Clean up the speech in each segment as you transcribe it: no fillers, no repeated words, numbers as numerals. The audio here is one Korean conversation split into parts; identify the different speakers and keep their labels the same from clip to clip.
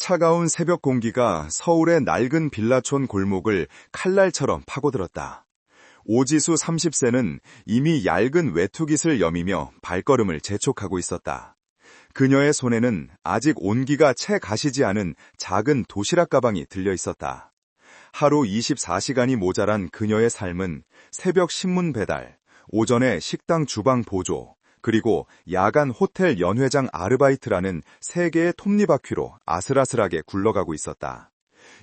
Speaker 1: 차가운 새벽 공기가 서울의 낡은 빌라촌 골목을 칼날처럼 파고들었다. 오지수 30세는 이미 얇은 외투깃을 여미며 발걸음을 재촉하고 있었다. 그녀의 손에는 아직 온기가 채 가시지 않은 작은 도시락 가방이 들려 있었다. 하루 24시간이 모자란 그녀의 삶은 새벽 신문 배달, 오전에 식당 주방 보조, 그리고 야간 호텔 연회장 아르바이트라는 세 개의 톱니바퀴로 아슬아슬하게 굴러가고 있었다.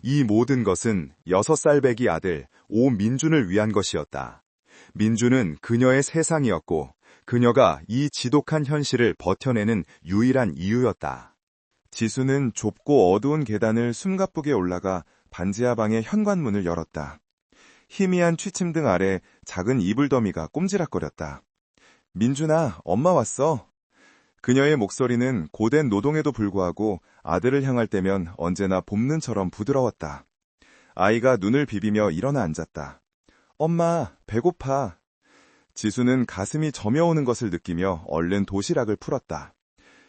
Speaker 1: 이 모든 것은 6살 배기 아들 오민준을 위한 것이었다. 민준은 그녀의 세상이었고 그녀가 이 지독한 현실을 버텨내는 유일한 이유였다. 지수는 좁고 어두운 계단을 숨가쁘게 올라가 반지하 방의 현관문을 열었다. 희미한 취침등 아래 작은 이불 더미가 꼼지락거렸다. 민준아, 엄마 왔어. 그녀의 목소리는 고된 노동에도 불구하고 아들을 향할 때면 언제나 봄눈처럼 부드러웠다. 아이가 눈을 비비며 일어나 앉았다. 엄마, 배고파. 지수는 가슴이 저며오는 것을 느끼며 얼른 도시락을 풀었다.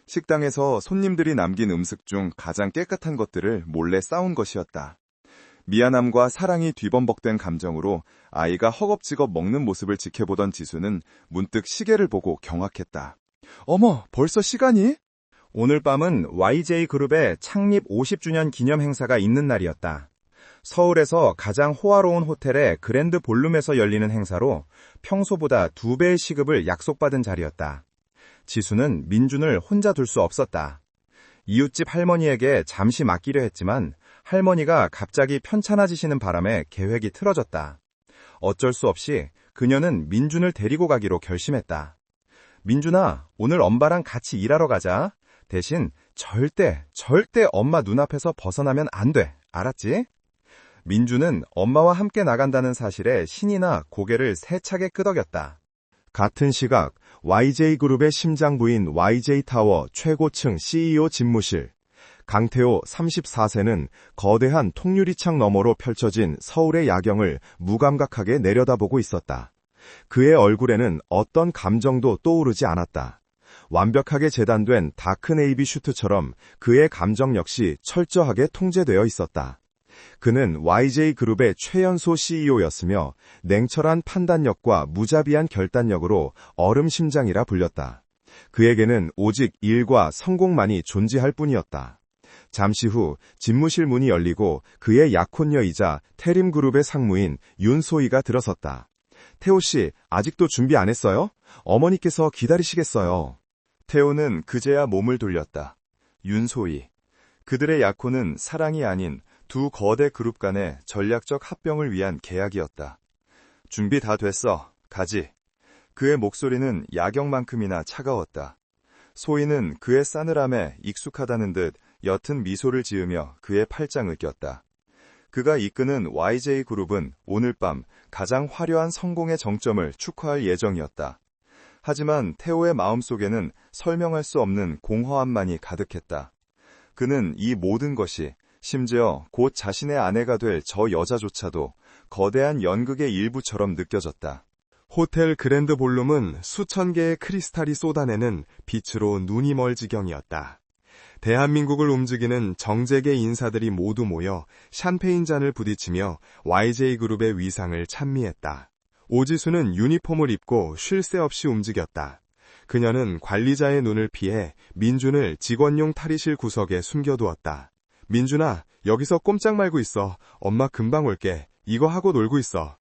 Speaker 1: 식당에서 손님들이 남긴 음식 중 가장 깨끗한 것들을 몰래 싸운 것이었다. 미안함과 사랑이 뒤범벅된 감정으로 아이가 허겁지겁 먹는 모습을 지켜보던 지수는 문득 시계를 보고 경악했다. 어머, 벌써 시간이? 오늘 밤은 YJ그룹의 창립 50주년 기념 행사가 있는 날이었다. 서울에서 가장 호화로운 호텔의 그랜드 볼룸에서 열리는 행사로 평소보다 2배의 시급을 약속받은 자리였다. 지수는 민준을 혼자 둘 수 없었다. 이웃집 할머니에게 잠시 맡기려 했지만 할머니가 갑자기 편찮아지시는 바람에 계획이 틀어졌다. 어쩔 수 없이 그녀는 민준을 데리고 가기로 결심했다. 민준아, 오늘 엄마랑 같이 일하러 가자. 대신 절대 엄마 눈앞에서 벗어나면 안 돼. 알았지? 민준은 엄마와 함께 나간다는 사실에 신이 나 고개를 세차게 끄덕였다. 같은 시각 YJ그룹의 심장부인 YJ타워 최고층 CEO 집무실. 강태호 34세는 거대한 통유리창 너머로 펼쳐진 서울의 야경을 무감각하게 내려다보고 있었다. 그의 얼굴에는 어떤 감정도 떠오르지 않았다. 완벽하게 재단된 다크네이비 슈트처럼 그의 감정 역시 철저하게 통제되어 있었다. 그는 YJ그룹의 최연소 CEO였으며 냉철한 판단력과 무자비한 결단력으로 얼음심장이라 불렸다. 그에게는 오직 일과 성공만이 존재할 뿐이었다. 잠시 후 집무실 문이 열리고 그의 약혼녀이자 태림그룹의 상무인 윤소희가 들어섰다. 태호 씨, 아직도 준비 안 했어요? 어머니께서 기다리시겠어요. 태호는 그제야 몸을 돌렸다. 윤소희. 그들의 약혼은 사랑이 아닌 두 거대 그룹 간의 전략적 합병을 위한 계약이었다. 준비 다 됐어. 가지. 그의 목소리는 야경만큼이나 차가웠다. 소희는 그의 싸늘함에 익숙하다는 듯 옅은 미소를 지으며 그의 팔짱을 꼈다. 그가 이끄는 YJ그룹은 오늘 밤 가장 화려한 성공의 정점을 축하할 예정이었다. 하지만 태호의 마음속에는 설명할 수 없는 공허함만이 가득했다. 그는 이 모든 것이 심지어 곧 자신의 아내가 될 저 여자조차도 거대한 연극의 일부처럼 느껴졌다. 호텔 그랜드 볼룸은 수천 개의 크리스탈이 쏟아내는 빛으로 눈이 멀 지경이었다. 대한민국을 움직이는 정재계 인사들이 모두 모여 샴페인 잔을 부딪히며 YJ그룹의 위상을 찬미했다. 오지수는 유니폼을 입고 쉴 새 없이 움직였다. 그녀는 관리자의 눈을 피해 민준을 직원용 탈의실 구석에 숨겨두었다. 민준아, 여기서 꼼짝 말고 있어. 엄마 금방 올게. 이거 하고 놀고 있어.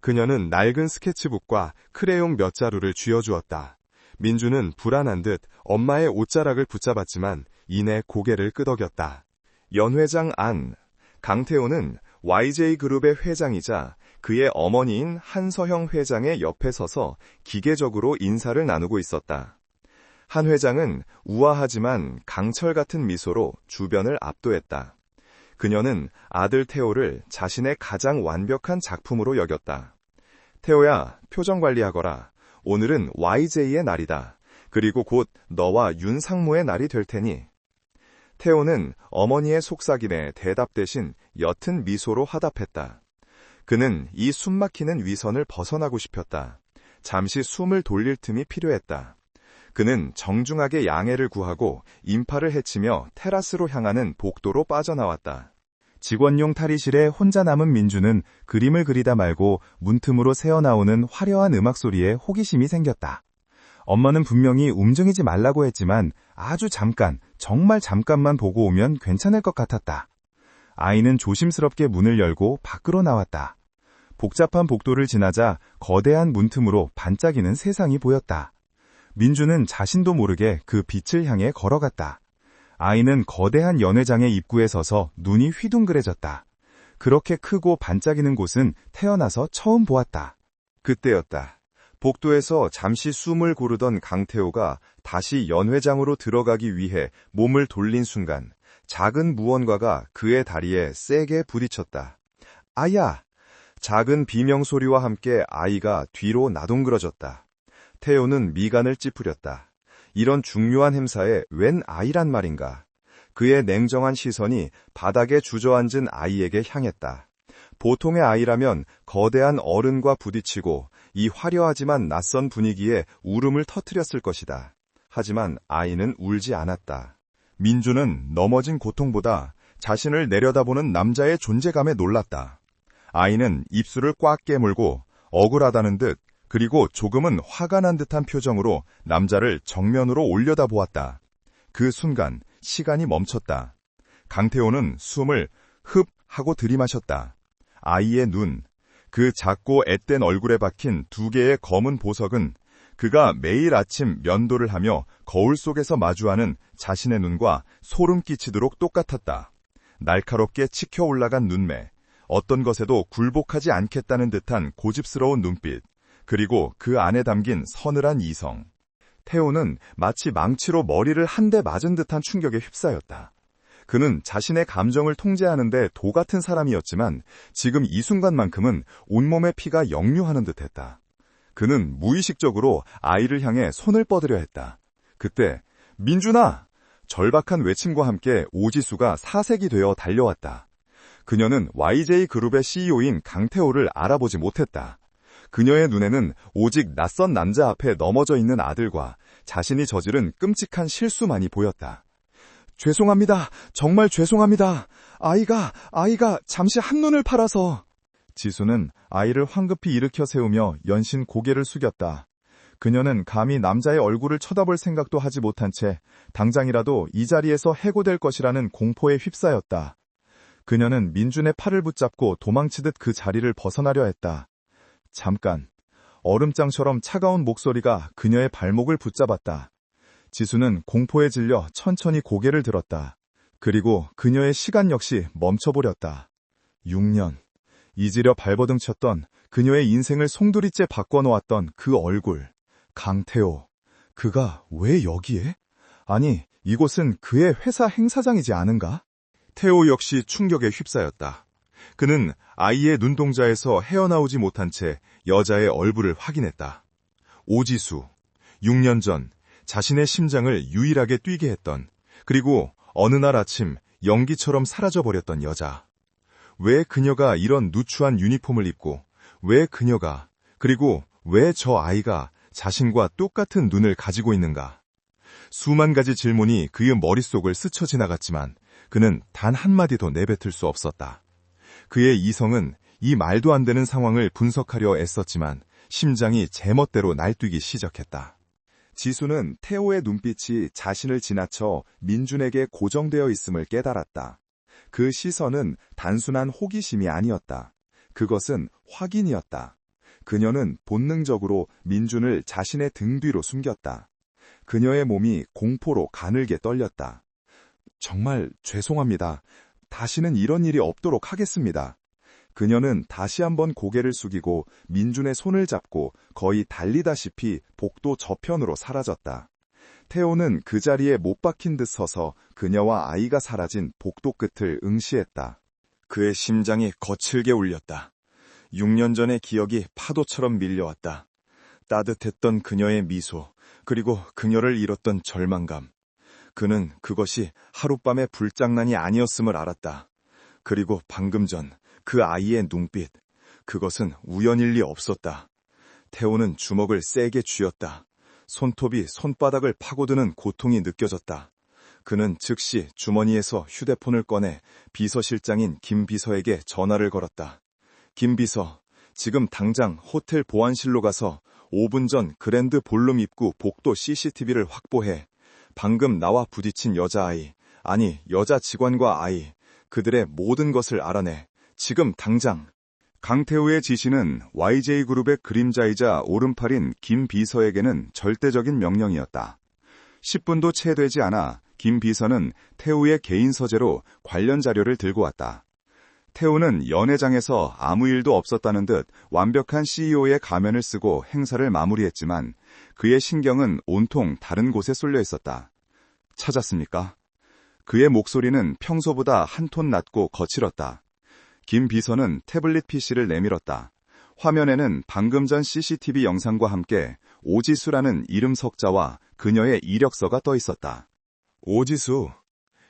Speaker 1: 그녀는 낡은 스케치북과 크레용 몇 자루를 쥐어주었다. 민준은 불안한 듯 엄마의 옷자락을 붙잡았지만 이내 고개를 끄덕였다. 연회장 안. 강태호는 YJ그룹의 회장이자 그의 어머니인 한서영 회장의 옆에 서서 기계적으로 인사를 나누고 있었다. 한 회장은 우아하지만 강철 같은 미소로 주변을 압도했다. 그녀는 아들 태호를 자신의 가장 완벽한 작품으로 여겼다. 태호야, 표정 관리하거라. 오늘은 YJ의 날이다. 그리고 곧 너와 윤상무의 날이 될 테니. 태호는 어머니의 속삭임에 대답 대신 옅은 미소로 화답했다. 그는 이 숨막히는 위선을 벗어나고 싶었다. 잠시 숨을 돌릴 틈이 필요했다. 그는 정중하게 양해를 구하고 인파를 헤치며 테라스로 향하는 복도로 빠져나왔다. 직원용 탈의실에 혼자 남은 민주는 그림을 그리다 말고 문틈으로 새어나오는 화려한 음악 소리에 호기심이 생겼다. 엄마는 분명히 움직이지 말라고 했지만 아주 잠깐, 정말 잠깐만 보고 오면 괜찮을 것 같았다. 아이는 조심스럽게 문을 열고 밖으로 나왔다. 복잡한 복도를 지나자 거대한 문틈으로 반짝이는 세상이 보였다. 민주는 자신도 모르게 그 빛을 향해 걸어갔다. 아이는 거대한 연회장의 입구에 서서 눈이 휘둥그레졌다. 그렇게 크고 반짝이는 곳은 태어나서 처음 보았다. 그때였다. 복도에서 잠시 숨을 고르던 강태호가 다시 연회장으로 들어가기 위해 몸을 돌린 순간 작은 무언가가 그의 다리에 세게 부딪혔다. 아야! 작은 비명소리와 함께 아이가 뒤로 나동그러졌다. 태호는 미간을 찌푸렸다. 이런 중요한 행사에 웬 아이란 말인가. 그의 냉정한 시선이 바닥에 주저앉은 아이에게 향했다. 보통의 아이라면 거대한 어른과 부딪히고 이 화려하지만 낯선 분위기에 울음을 터뜨렸을 것이다. 하지만 아이는 울지 않았다. 민주는 넘어진 고통보다 자신을 내려다보는 남자의 존재감에 놀랐다. 아이는 입술을 꽉 깨물고 억울하다는 듯 그리고 조금은 화가 난 듯한 표정으로 남자를 정면으로 올려다보았다. 그 순간 시간이 멈췄다. 강태호는 숨을 흡 하고 들이마셨다. 아이의 눈, 그 작고 앳된 얼굴에 박힌 2개의 검은 보석은 그가 매일 아침 면도를 하며 거울 속에서 마주하는 자신의 눈과 소름 끼치도록 똑같았다. 날카롭게 치켜 올라간 눈매, 어떤 것에도 굴복하지 않겠다는 듯한 고집스러운 눈빛, 그리고 그 안에 담긴 서늘한 이성. 태호는 마치 망치로 머리를 한 대 맞은 듯한 충격에 휩싸였다. 그는 자신의 감정을 통제하는데 도 같은 사람이었지만 지금 이 순간만큼은 온몸의 피가 역류하는 듯했다. 그는 무의식적으로 아이를 향해 손을 뻗으려 했다. 그때 민준아! 절박한 외침과 함께 오지수가 사색이 되어 달려왔다. 그녀는 YJ그룹의 CEO인 강태호를 알아보지 못했다. 그녀의 눈에는 오직 낯선 남자 앞에 넘어져 있는 아들과 자신이 저지른 끔찍한 실수만이 보였다. 죄송합니다. 정말 죄송합니다. 아이가 잠시 한눈을 팔아서. 지수는 아이를 황급히 일으켜 세우며 연신 고개를 숙였다. 그녀는 감히 남자의 얼굴을 쳐다볼 생각도 하지 못한 채 당장이라도 이 자리에서 해고될 것이라는 공포에 휩싸였다. 그녀는 민준의 팔을 붙잡고 도망치듯 그 자리를 벗어나려 했다. 잠깐, 얼음장처럼 차가운 목소리가 그녀의 발목을 붙잡았다. 지수는 공포에 질려 천천히 고개를 들었다. 그리고 그녀의 시간 역시 멈춰버렸다. 6년, 잊으려 발버둥 쳤던 그녀의 인생을 송두리째 바꿔놓았던 그 얼굴. 강태호, 그가 왜 여기에? 아니, 이곳은 그의 회사 행사장이지 않은가? 태호 역시 충격에 휩싸였다. 그는 아이의 눈동자에서 헤어나오지 못한 채 여자의 얼굴을 확인했다. 오지수, 6년 전 자신의 심장을 유일하게 뛰게 했던, 그리고 어느 날 아침 연기처럼 사라져버렸던 여자. 왜 그녀가 이런 누추한 유니폼을 입고, 왜 그녀가, 그리고 왜 저 아이가 자신과 똑같은 눈을 가지고 있는가? 수만 가지 질문이 그의 머릿속을 스쳐 지나갔지만 그는 단 한마디도 내뱉을 수 없었다. 그의 이성은 이 말도 안 되는 상황을 분석하려 애썼지만 심장이 제멋대로 날뛰기 시작했다. 지수는 태호의 눈빛이 자신을 지나쳐 민준에게 고정되어 있음을 깨달았다. 그 시선은 단순한 호기심이 아니었다. 그것은 확인이었다. 그녀는 본능적으로 민준을 자신의 등 뒤로 숨겼다. 그녀의 몸이 공포로 가늘게 떨렸다. 정말 죄송합니다. 다시는 이런 일이 없도록 하겠습니다. 그녀는 다시 한번 고개를 숙이고 민준의 손을 잡고 거의 달리다시피 복도 저편으로 사라졌다. 태호는 그 자리에 못 박힌 듯 서서 그녀와 아이가 사라진 복도 끝을 응시했다. 그의 심장이 거칠게 울렸다. 6년 전의 기억이 파도처럼 밀려왔다. 따뜻했던 그녀의 미소, 그리고 그녀를 잃었던 절망감. 그는 그것이 하룻밤의 불장난이 아니었음을 알았다. 그리고 방금 전 그 아이의 눈빛, 그것은 우연일 리 없었다. 태호는 주먹을 세게 쥐었다. 손톱이 손바닥을 파고드는 고통이 느껴졌다. 그는 즉시 주머니에서 휴대폰을 꺼내 비서실장인 김 비서에게 전화를 걸었다. 김 비서, 지금 당장 호텔 보안실로 가서 5분 전 그랜드 볼룸 입구 복도 CCTV를 확보해. 방금 나와 부딪힌 여자아이, 아니 여자 직원과 아이, 그들의 모든 것을 알아내. 지금 당장. 강태우의 지시는 YJ그룹의 그림자이자 오른팔인 김 비서에게는 절대적인 명령이었다. 10분도 채 되지 않아 김 비서는 태우의 개인 서재로 관련 자료를 들고 왔다. 태우는 연회장에서 아무 일도 없었다는 듯 완벽한 CEO의 가면을 쓰고 행사를 마무리했지만 그의 신경은 온통 다른 곳에 쏠려 있었다. 찾았습니까? 그의 목소리는 평소보다 한 톤 낮고 거칠었다. 김 비서는 태블릿 PC를 내밀었다. 화면에는 방금 전 CCTV 영상과 함께 오지수라는 이름 석자와 그녀의 이력서가 떠 있었다.
Speaker 2: 오지수.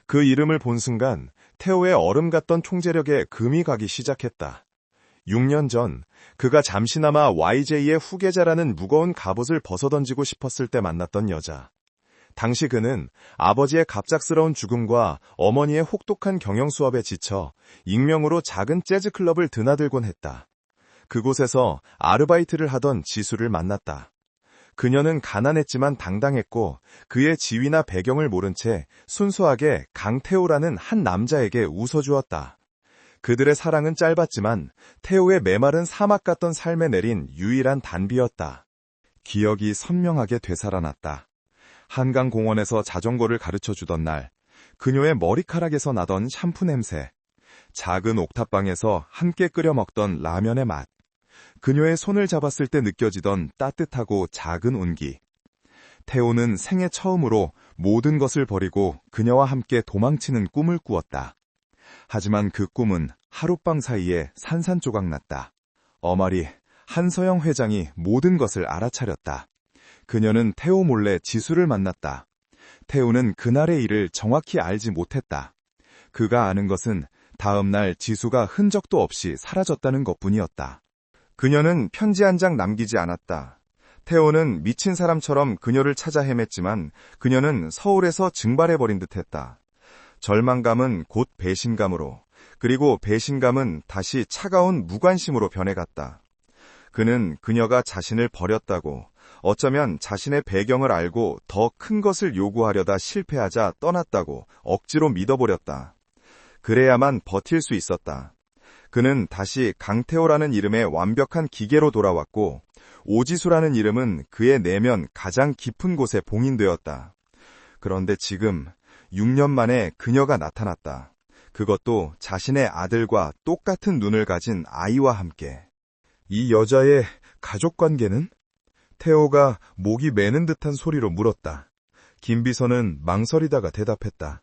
Speaker 2: 그 이름을 본 순간 태호의 얼음 같던 총재력에 금이 가기 시작했다. 6년 전 그가 잠시나마 YJ의 후계자라는 무거운 갑옷을 벗어던지고 싶었을 때 만났던 여자. 당시 그는 아버지의 갑작스러운 죽음과 어머니의 혹독한 경영 수업에 지쳐 익명으로 작은 재즈 클럽을 드나들곤 했다. 그곳에서 아르바이트를 하던 지수를 만났다. 그녀는 가난했지만 당당했고 그의 지위나 배경을 모른 채 순수하게 강태호라는 한 남자에게 웃어주었다. 그들의 사랑은 짧았지만 태호의 메마른 사막 같던 삶에 내린 유일한 단비였다. 기억이 선명하게 되살아났다. 한강공원에서 자전거를 가르쳐주던 날, 그녀의 머리카락에서 나던 샴푸 냄새, 작은 옥탑방에서 함께 끓여 먹던 라면의 맛, 그녀의 손을 잡았을 때 느껴지던 따뜻하고 작은 온기. 태호는 생애 처음으로 모든 것을 버리고 그녀와 함께 도망치는 꿈을 꾸었다. 하지만 그 꿈은 하룻밤 사이에 산산조각났다. 어머리, 한서영 회장이 모든 것을 알아차렸다. 그녀는 태호 몰래 지수를 만났다. 태호는 그날의 일을 정확히 알지 못했다. 그가 아는 것은 다음 날 지수가 흔적도 없이 사라졌다는 것뿐이었다. 그녀는 편지 한 장 남기지 않았다. 태호는 미친 사람처럼 그녀를 찾아 헤맸지만 그녀는 서울에서 증발해버린 듯했다. 절망감은 곧 배신감으로, 그리고 배신감은 다시 차가운 무관심으로 변해갔다. 그는 그녀가 자신을 버렸다고, 어쩌면 자신의 배경을 알고 더 큰 것을 요구하려다 실패하자 떠났다고 억지로 믿어버렸다. 그래야만 버틸 수 있었다. 그는 다시 강태호라는 이름의 완벽한 기계로 돌아왔고 오지수라는 이름은 그의 내면 가장 깊은 곳에 봉인되었다. 그런데 지금 6년 만에 그녀가 나타났다. 그것도 자신의 아들과 똑같은 눈을 가진 아이와 함께. 이 여자의 가족관계는? 태호가 목이 매는 듯한 소리로 물었다. 김비서는 망설이다가 대답했다.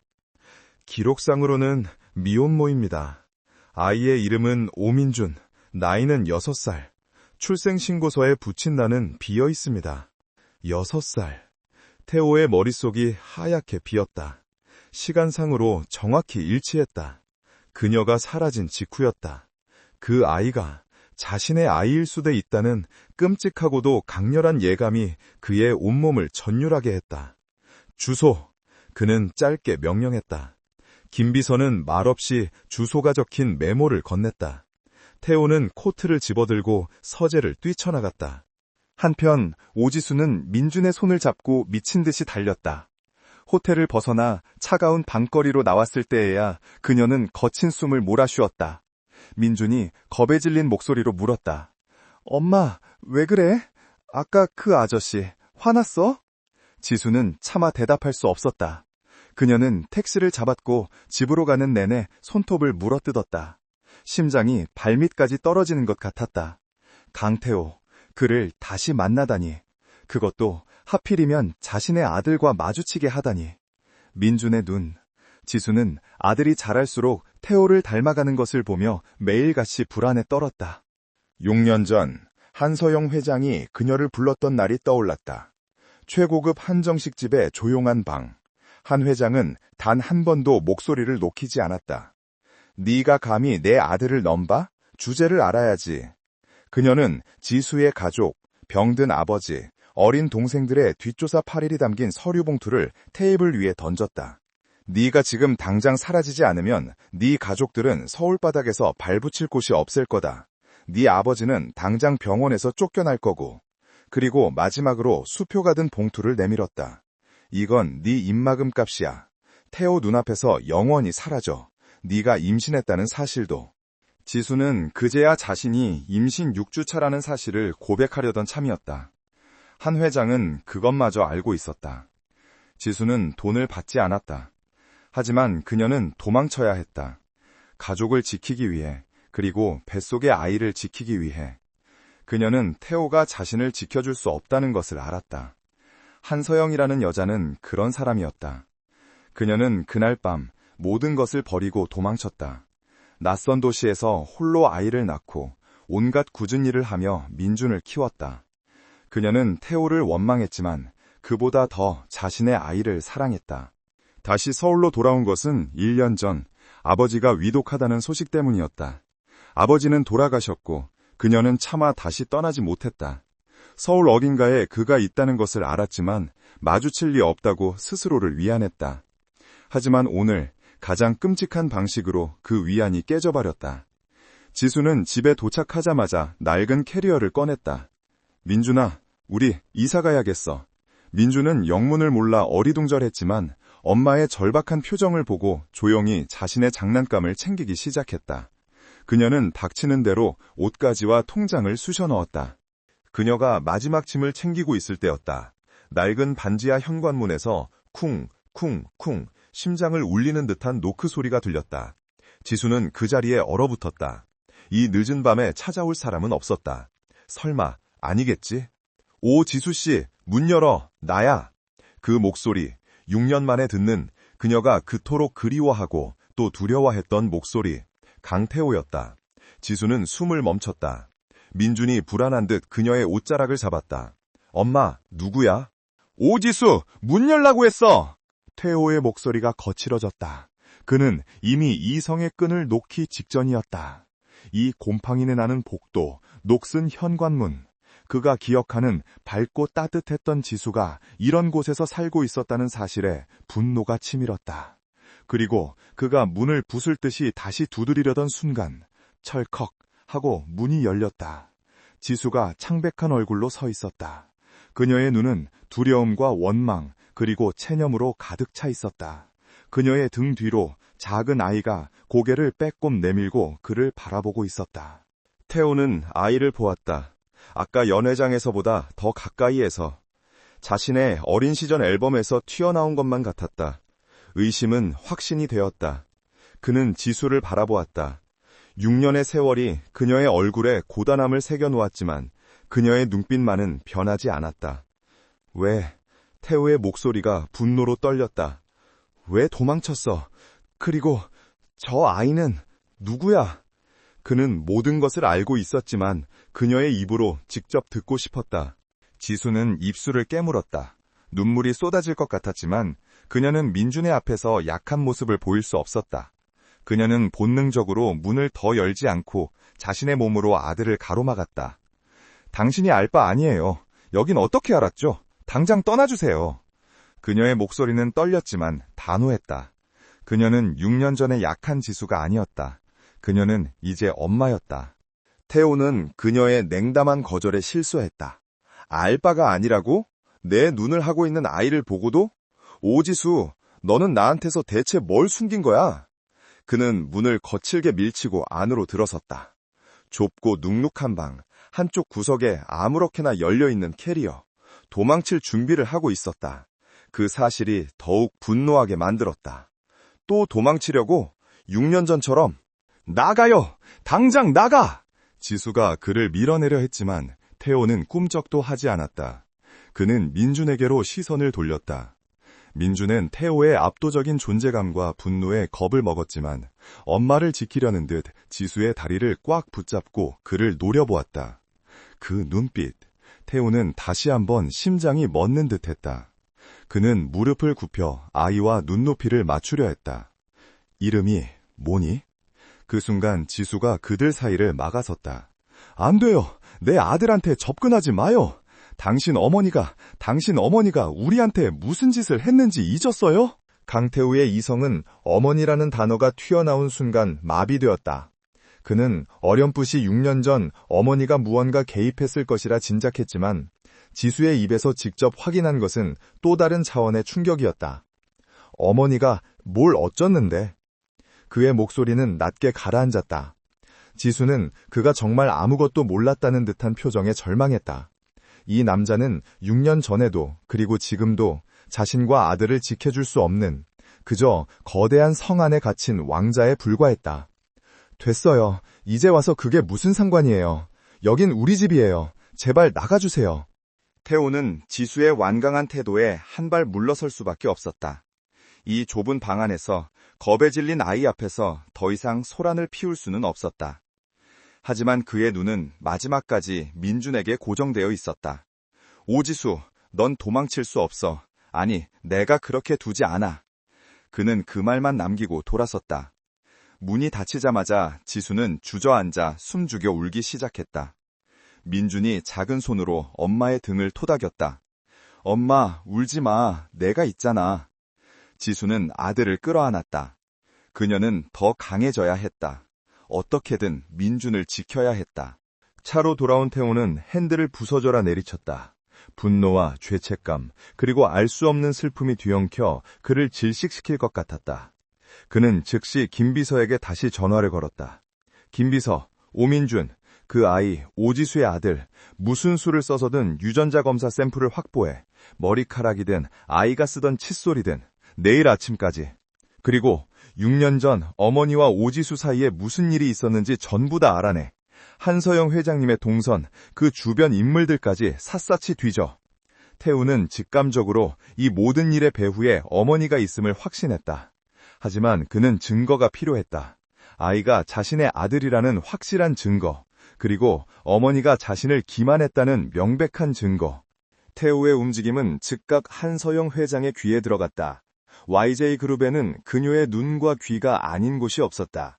Speaker 2: 기록상으로는 미혼모입니다. 아이의 이름은 오민준, 나이는 6살. 출생신고서에 붙인 나는 비어 있습니다. 6살. 태호의 머릿속이 하얗게 비었다. 시간상으로 정확히 일치했다. 그녀가 사라진 직후였다. 그 아이가 자신의 아이일 수도 있다는 끔찍하고도 강렬한 예감이 그의 온몸을 전율하게 했다. 주소! 그는 짧게 명령했다. 김비서는 말없이 주소가 적힌 메모를 건넸다. 태호는 코트를 집어들고 서재를 뛰쳐나갔다. 한편 오지수는 민준의 손을 잡고 미친 듯이 달렸다. 호텔을 벗어나 차가운 밤거리로 나왔을 때에야 그녀는 거친 숨을 몰아쉬었다. 민준이 겁에 질린 목소리로 물었다. 엄마, 왜 그래? 아까 그 아저씨 화났어? 지수는 차마 대답할 수 없었다. 그녀는 택시를 잡았고 집으로 가는 내내 손톱을 물어뜯었다. 심장이 발밑까지 떨어지는 것 같았다. 강태호, 그를 다시 만나다니. 그것도 하필이면 자신의 아들과 마주치게 하다니. 민준의 눈. 지수는 아들이 자랄수록 태호를 닮아가는 것을 보며 매일같이 불안에 떨었다. 6년 전 한서영 회장이 그녀를 불렀던 날이 떠올랐다. 최고급 한정식 집의 조용한 방. 한 회장은 단 한 번도 목소리를 녹이지 않았다. 네가 감히 내 아들을 넘봐? 주제를 알아야지. 그녀는 지수의 가족, 병든 아버지,
Speaker 1: 어린 동생들의 뒷조사 파일이 담긴 서류 봉투를 테이블 위에 던졌다. 네가 지금 당장 사라지지 않으면 네 가족들은 서울 바닥에서 발붙일 곳이 없을 거다. 네 아버지는 당장 병원에서 쫓겨날 거고. 그리고 마지막으로 수표가 든 봉투를 내밀었다. 이건 네 입막음 값이야. 태호 눈앞에서 영원히 사라져. 네가 임신했다는 사실도. 지수는 그제야 자신이 임신 6주차라는 사실을 고백하려던 참이었다. 한 회장은 그것마저 알고 있었다. 지수는 돈을 받지 않았다. 하지만 그녀는 도망쳐야 했다. 가족을 지키기 위해, 그리고 뱃속의 아이를 지키기 위해. 그녀는 태호가 자신을 지켜줄 수 없다는 것을 알았다. 한서영이라는 여자는 그런 사람이었다. 그녀는 그날 밤 모든 것을 버리고 도망쳤다. 낯선 도시에서 홀로 아이를 낳고 온갖 굳은 일을 하며 민준을 키웠다. 그녀는 태호를 원망했지만 그보다 더 자신의 아이를 사랑했다. 다시 서울로 돌아온 것은 1년 전 아버지가 위독하다는 소식 때문이었다. 아버지는 돌아가셨고 그녀는 차마 다시 떠나지 못했다. 서울 어딘가에 그가 있다는 것을 알았지만 마주칠 리 없다고 스스로를 위안했다. 하지만 오늘 가장 끔찍한 방식으로 그 위안이 깨져버렸다. 지수는 집에 도착하자마자 낡은 캐리어를 꺼냈다. 민준아, 우리 이사 가야겠어. 민준은 영문을 몰라 어리둥절했지만 엄마의 절박한 표정을 보고 조용히 자신의 장난감을 챙기기 시작했다. 그녀는 닥치는 대로 옷가지와 통장을 쑤셔 넣었다. 그녀가 마지막 짐을 챙기고 있을 때였다. 낡은 반지하 현관문에서 쿵, 쿵, 쿵 심장을 울리는 듯한 노크 소리가 들렸다. 지수는 그 자리에 얼어붙었다. 이 늦은 밤에 찾아올 사람은 없었다. 설마 아니겠지? 오, 지수씨, 문 열어, 나야. 그 목소리, 6년 만에 듣는 그녀가 그토록 그리워하고 또 두려워했던 목소리, 강태호였다. 지수는 숨을 멈췄다. 민준이 불안한 듯 그녀의 옷자락을 잡았다. 엄마, 누구야? 오지수, 문 열라고 했어! 태호의 목소리가 거칠어졌다. 그는 이미 이성의 끈을 놓기 직전이었다. 이 곰팡이는 나는 복도, 녹슨 현관문. 그가 기억하는 밝고 따뜻했던 지수가 이런 곳에서 살고 있었다는 사실에 분노가 치밀었다. 그리고 그가 문을 부술 듯이 다시 두드리려던 순간 철컥 하고 문이 열렸다. 지수가 창백한 얼굴로 서 있었다. 그녀의 눈은 두려움과 원망 그리고 체념으로 가득 차 있었다. 그녀의 등 뒤로 작은 아이가 고개를 빼꼼 내밀고 그를 바라보고 있었다. 태호는 아이를 보았다. 아까 연회장에서보다 더 가까이에서. 자신의 어린 시절 앨범에서 튀어나온 것만 같았다. 의심은 확신이 되었다. 그는 지수를 바라보았다. 6년의 세월이 그녀의 얼굴에 고단함을 새겨놓았지만 그녀의 눈빛만은 변하지 않았다. 왜? 태호의 목소리가 분노로 떨렸다. 왜 도망쳤어? 그리고 저 아이는 누구야? 그는 모든 것을 알고 있었지만 그녀의 입으로 직접 듣고 싶었다. 지수는 입술을 깨물었다. 눈물이 쏟아질 것 같았지만 그녀는 민준의 앞에서 약한 모습을 보일 수 없었다. 그녀는 본능적으로 문을 더 열지 않고 자신의 몸으로 아들을 가로막았다. 당신이 알 바 아니에요. 여긴 어떻게 알았죠? 당장 떠나주세요. 그녀의 목소리는 떨렸지만 단호했다. 그녀는 6년 전의 약한 지수가 아니었다. 그녀는 이제 엄마였다. 태호는 그녀의 냉담한 거절에 실수했다. 알 바가 아니라고? 내 눈을 하고 있는 아이를 보고도? 오지수, 너는 나한테서 대체 뭘 숨긴 거야? 그는 문을 거칠게 밀치고 안으로 들어섰다. 좁고 눅눅한 방, 한쪽 구석에 아무렇게나 열려있는 캐리어. 도망칠 준비를 하고 있었다. 그 사실이 더욱 분노하게 만들었다. 또 도망치려고? 6년 전처럼? 나가요! 당장 나가! 지수가 그를 밀어내려 했지만 태호는 꿈쩍도 하지 않았다. 그는 민준에게로 시선을 돌렸다. 민준은 태호의 압도적인 존재감과 분노에 겁을 먹었지만 엄마를 지키려는 듯 지수의 다리를 꽉 붙잡고 그를 노려보았다. 그 눈빛, 태호는 다시 한번 심장이 멎는 듯했다. 그는 무릎을 굽혀 아이와 눈높이를 맞추려 했다. 이름이 뭐니? 그 순간 지수가 그들 사이를 막아섰다. 안 돼요. 내 아들한테 접근하지 마요.
Speaker 2: 당신 어머니가 우리한테 무슨 짓을 했는지 잊었어요? 강태우의 이성은 어머니라는 단어가 튀어나온 순간 마비되었다. 그는 어렴풋이 6년 전 어머니가 무언가 개입했을 것이라 짐작했지만 지수의 입에서 직접 확인한 것은 또 다른 차원의 충격이었다. 어머니가 뭘 어쩌는데? 그의 목소리는 낮게 가라앉았다. 지수는 그가 정말 아무것도 몰랐다는 듯한 표정에 절망했다. 이 남자는 6년 전에도 그리고 지금도 자신과 아들을 지켜줄 수 없는 그저 거대한 성 안에 갇힌 왕자에 불과했다. 됐어요. 이제 와서 그게 무슨 상관이에요. 여긴 우리 집이에요. 제발 나가주세요.
Speaker 1: 태호는 지수의 완강한 태도에 한 발 물러설 수밖에 없었다. 이 좁은 방 안에서 겁에 질린 아이 앞에서 더 이상 소란을 피울 수는 없었다. 하지만 그의 눈은 마지막까지 민준에게 고정되어 있었다. 오지수, 넌 도망칠 수 없어. 아니, 내가 그렇게 두지 않아. 그는 그 말만 남기고 돌아섰다. 문이 닫히자마자 지수는 주저앉아 숨죽여 울기 시작했다. 민준이 작은 손으로 엄마의 등을 토닥였다. 엄마, 울지 마. 내가 있잖아. 지수는 아들을 끌어안았다. 그녀는 더 강해져야 했다. 어떻게든 민준을 지켜야 했다. 차로 돌아온 태호는 핸들을 부서져라 내리쳤다. 분노와 죄책감, 그리고 알 수 없는 슬픔이 뒤엉켜 그를 질식시킬 것 같았다. 그는 즉시 김비서에게 다시 전화를 걸었다. 김비서, 오민준, 그 아이 오지수의 아들, 무슨 수를 써서든 유전자 검사 샘플을 확보해. 머리카락이든 아이가 쓰던 칫솔이든 내일 아침까지. 그리고 6년 전 어머니와 오지수 사이에 무슨 일이 있었는지 전부 다 알아내. 한서영 회장님의 동선, 그 주변 인물들까지 샅샅이 뒤져. 태우는 직감적으로 이 모든 일의 배후에 어머니가 있음을 확신했다. 하지만 그는 증거가 필요했다. 아이가 자신의 아들이라는 확실한 증거, 그리고 어머니가 자신을 기만했다는 명백한 증거. 태우의 움직임은 즉각 한서영 회장의 귀에 들어갔다. YJ그룹에는 그녀의 눈과 귀가 아닌 곳이 없었다.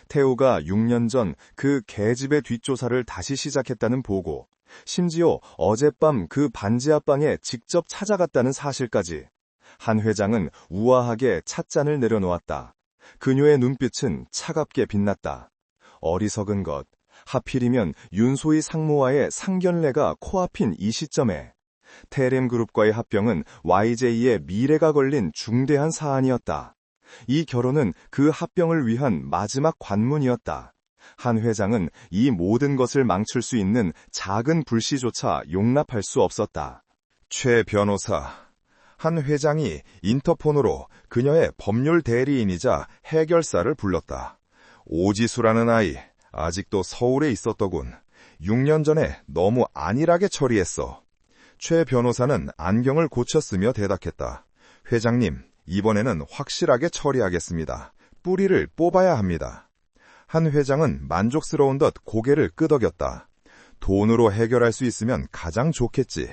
Speaker 1: 태호가 6년 전 그 계집의 뒷조사를 다시 시작했다는 보고, 심지어 어젯밤 그 반지하방에 직접 찾아갔다는 사실까지. 한 회장은 우아하게 찻잔을 내려놓았다. 그녀의 눈빛은 차갑게 빛났다. 어리석은 것, 하필이면 윤소희 상무와의 상견례가 코앞인 이 시점에. 테렘그룹과의 합병은 YJ의 미래가 걸린 중대한 사안이었다. 이 결혼은 그 합병을 위한 마지막 관문이었다. 한 회장은 이 모든 것을 망칠 수 있는 작은 불씨조차 용납할 수 없었다. 최 변호사, 한 회장이 인터폰으로 그녀의 법률 대리인이자 해결사를 불렀다. 오지수라는 아이, 아직도 서울에 있었더군. 6년 전에 너무 안일하게 처리했어. 최 변호사는 안경을 고쳤으며 대답했다. 회장님, 이번에는 확실하게 처리하겠습니다. 뿌리를 뽑아야 합니다. 한 회장은 만족스러운 듯 고개를 끄덕였다. 돈으로 해결할 수 있으면 가장 좋겠지.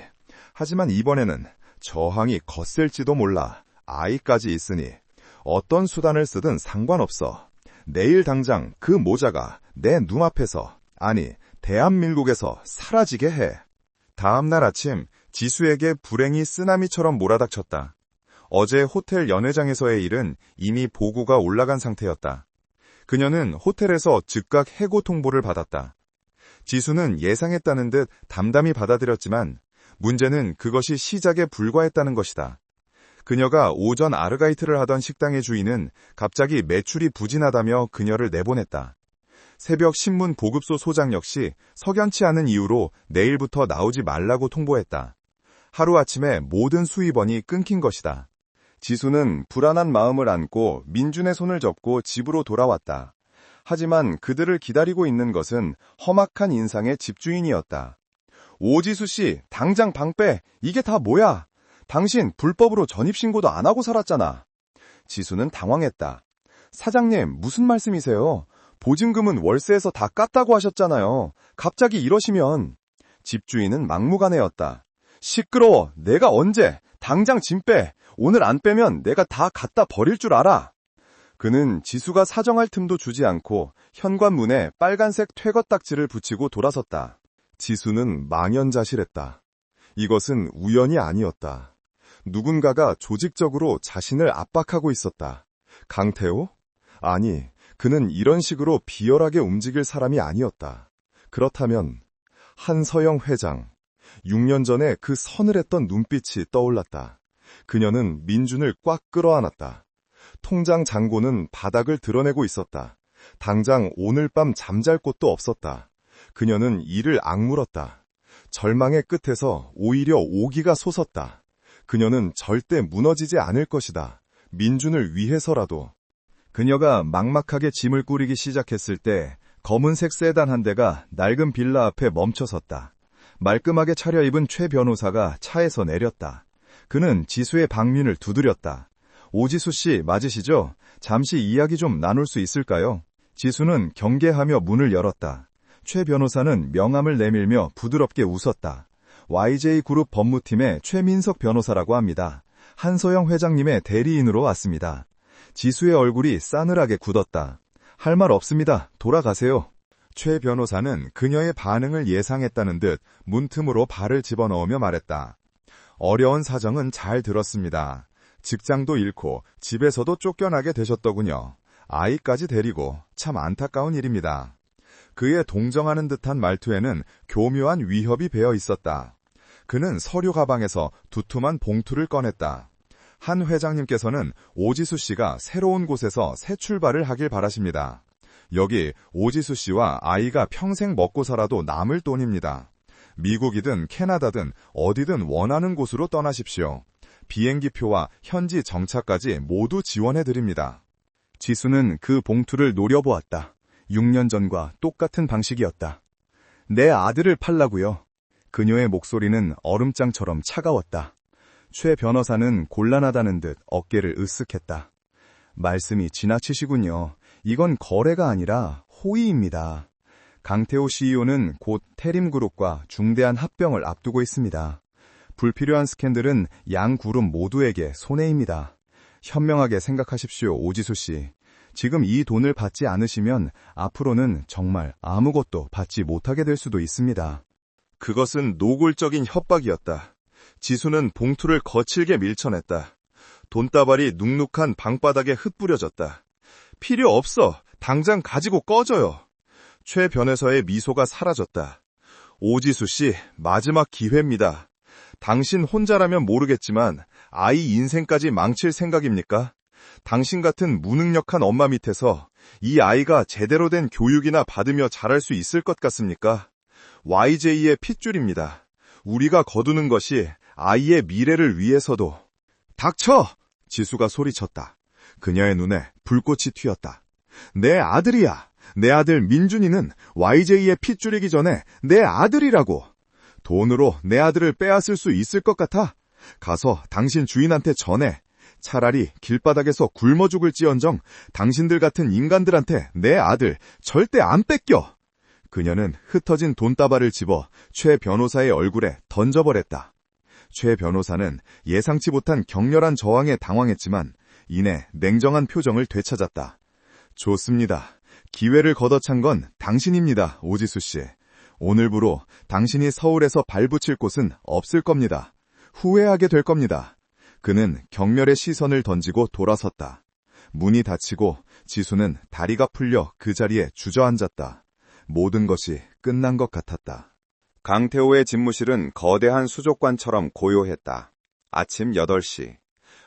Speaker 1: 하지만 이번에는 저항이 거셀지도 몰라. 아이까지 있으니 어떤 수단을 쓰든 상관없어. 내일 당장 그 모자가 내 눈앞에서, 아니 대한민국에서 사라지게 해. 다음 날 아침 지수에게 불행이 쓰나미처럼 몰아닥쳤다. 어제 호텔 연회장에서의 일은 이미 보고가 올라간 상태였다. 그녀는 호텔에서 즉각 해고 통보를 받았다. 지수는 예상했다는 듯 담담히 받아들였지만 문제는 그것이 시작에 불과했다는 것이다. 그녀가 오전 아르바이트를 하던 식당의 주인은 갑자기 매출이 부진하다며 그녀를 내보냈다. 새벽 신문 보급소 소장 역시 석연치 않은 이유로 내일부터 나오지 말라고 통보했다. 하루아침에 모든 수입원이 끊긴 것이다. 지수는 불안한 마음을 안고 민준의 손을 잡고 집으로 돌아왔다. 하지만 그들을 기다리고 있는 것은 험악한 인상의 집주인이었다. 오지수 씨, 당장 방 빼. 이게 다 뭐야? 당신 불법으로 전입신고도 안 하고 살았잖아. 지수는 당황했다. 사장님, 무슨 말씀이세요? 보증금은 월세에서 다 깠다고 하셨잖아요. 갑자기 이러시면. 집주인은 막무가내였다. 시끄러워. 내가 언제? 당장 짐 빼. 오늘 안 빼면 내가 다 갖다 버릴 줄 알아. 그는 지수가 사정할 틈도 주지 않고 현관문에 빨간색 퇴거딱지를 붙이고 돌아섰다. 지수는 망연자실했다.
Speaker 2: 이것은 우연이 아니었다. 누군가가 조직적으로 자신을 압박하고 있었다. 강태호? 아니, 그는 이런 식으로 비열하게 움직일 사람이 아니었다. 그렇다면 한서영 회장, 6년 전에 그 서늘했던 눈빛이 떠올랐다. 그녀는 민준을 꽉 끌어안았다. 통장 잔고는 바닥을 드러내고 있었다. 당장 오늘 밤 잠잘 곳도 없었다. 그녀는 이를 악물었다. 절망의 끝에서 오히려 오기가 솟았다. 그녀는 절대 무너지지 않을 것이다. 민준을 위해서라도.
Speaker 1: 그녀가 막막하게 짐을 꾸리기 시작했을 때 검은색 세단 한 대가 낡은 빌라 앞에 멈춰섰다. 말끔하게 차려입은 최 변호사가 차에서 내렸다. 그는 지수의 방문을 두드렸다. 오지수 씨 맞으시죠? 잠시 이야기 좀 나눌 수 있을까요? 지수는 경계하며 문을 열었다. 최 변호사는 명함을 내밀며 부드럽게 웃었다. YJ그룹 법무팀의 최민석 변호사라고 합니다. 한서영 회장님의 대리인으로 왔습니다. 지수의 얼굴이 싸늘하게 굳었다. 할 말 없습니다. 돌아가세요.
Speaker 2: 최 변호사는 그녀의 반응을 예상했다는 듯 문틈으로 발을 집어넣으며 말했다. 어려운 사정은 잘 들었습니다. 직장도 잃고 집에서도 쫓겨나게 되셨더군요. 아이까지 데리고 참 안타까운 일입니다. 그의 동정하는 듯한 말투에는 교묘한 위협이 배어 있었다. 그는 서류 가방에서 두툼한 봉투를 꺼냈다. 한 회장님께서는 오지수 씨가 새로운 곳에서 새 출발을 하길 바라십니다. 여기 오지수 씨와 아이가 평생 먹고 살아도 남을 돈입니다. 미국이든 캐나다든 어디든 원하는 곳으로 떠나십시오. 비행기표와 현지 정차까지 모두 지원해드립니다.
Speaker 1: 지수는 그 봉투를 노려보았다. 6년 전과 똑같은 방식이었다. 내 아들을 팔라고요. 그녀의 목소리는 얼음장처럼 차가웠다. 최 변호사는 곤란하다는 듯 어깨를 으쓱했다. 말씀이 지나치시군요. 이건 거래가 아니라 호의입니다. 강태호 CEO는 곧 태림그룹과 중대한 합병을 앞두고 있습니다. 불필요한 스캔들은 양 그룹 모두에게 손해입니다. 현명하게 생각하십시오, 오지수 씨. 지금 이 돈을 받지 않으시면 앞으로는 정말 아무것도 받지 못하게 될 수도 있습니다.
Speaker 2: 그것은 노골적인 협박이었다. 지수는 봉투를 거칠게 밀쳐냈다. 돈다발이 눅눅한 방바닥에 흩뿌려졌다. 필요 없어. 당장 가지고 꺼져요. 최 변호사의 미소가 사라졌다. 오지수 씨, 마지막 기회입니다. 당신 혼자라면 모르겠지만 아이 인생까지 망칠 생각입니까? 당신 같은 무능력한 엄마 밑에서 이 아이가 제대로 된 교육이나 받으며 자랄 수 있을 것 같습니까? YJ의 핏줄입니다. 우리가 거두는 것이 아이의 미래를 위해서도. 닥쳐! 지수가 소리쳤다. 그녀의 눈에 불꽃이 튀었다. 내 아들이야. 내 아들 민준이는 YJ의 핏줄이기 전에 내 아들이라고. 돈으로 내 아들을 빼앗을 수 있을 것 같아? 가서 당신 주인한테 전해. 차라리 길바닥에서 굶어 죽을지언정 당신들 같은 인간들한테 내 아들 절대 안 뺏겨. 그녀는 흩어진 돈다발을 집어 최 변호사의 얼굴에 던져버렸다. 최 변호사는 예상치 못한 격렬한 저항에 당황했지만 이내 냉정한 표정을 되찾았다. 좋습니다. 기회를 걷어찬 건 당신입니다, 오지수 씨. 오늘부로 당신이 서울에서 발붙일 곳은 없을 겁니다. 후회하게 될 겁니다. 그는 경멸의 시선을 던지고 돌아섰다. 문이 닫히고 지수는 다리가 풀려 그 자리에 주저앉았다. 모든 것이 끝난 것 같았다. 강태호의 집무실은 거대한 수족관처럼 고요했다. 아침 8시.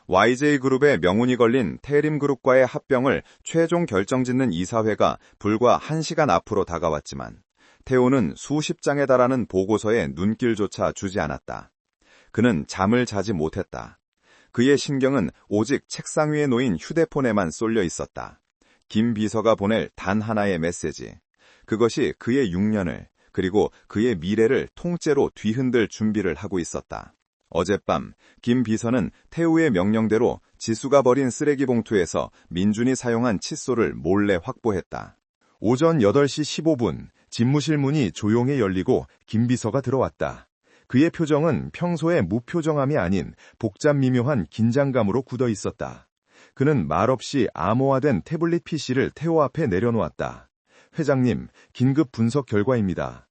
Speaker 2: YJ그룹의 명운이 걸린 태림그룹과의 합병을 최종 결정짓는 이사회가 불과 1시간 앞으로 다가왔지만 태호는 수십 장에 달하는 보고서에 눈길조차 주지 않았다. 그는 잠을 자지 못했다. 그의 신경은 오직 책상 위에 놓인 휴대폰에만 쏠려 있었다. 김 비서가 보낼 단 하나의 메시지. 그것이 그의 6년을 그리고 그의 미래를 통째로 뒤흔들 준비를 하고 있었다. 어젯밤 김 비서는 태우의 명령대로 지수가 버린 쓰레기 봉투에서 민준이 사용한 칫솔을 몰래 확보했다. 오전 8시 15분 집무실 문이 조용히 열리고 김 비서가 들어왔다. 그의 표정은 평소의 무표정함이 아닌 복잡 미묘한 긴장감으로 굳어 있었다. 그는 말없이 암호화된 태블릿 PC를 태호 앞에 내려놓았다. 회장님, 긴급 분석 결과입니다.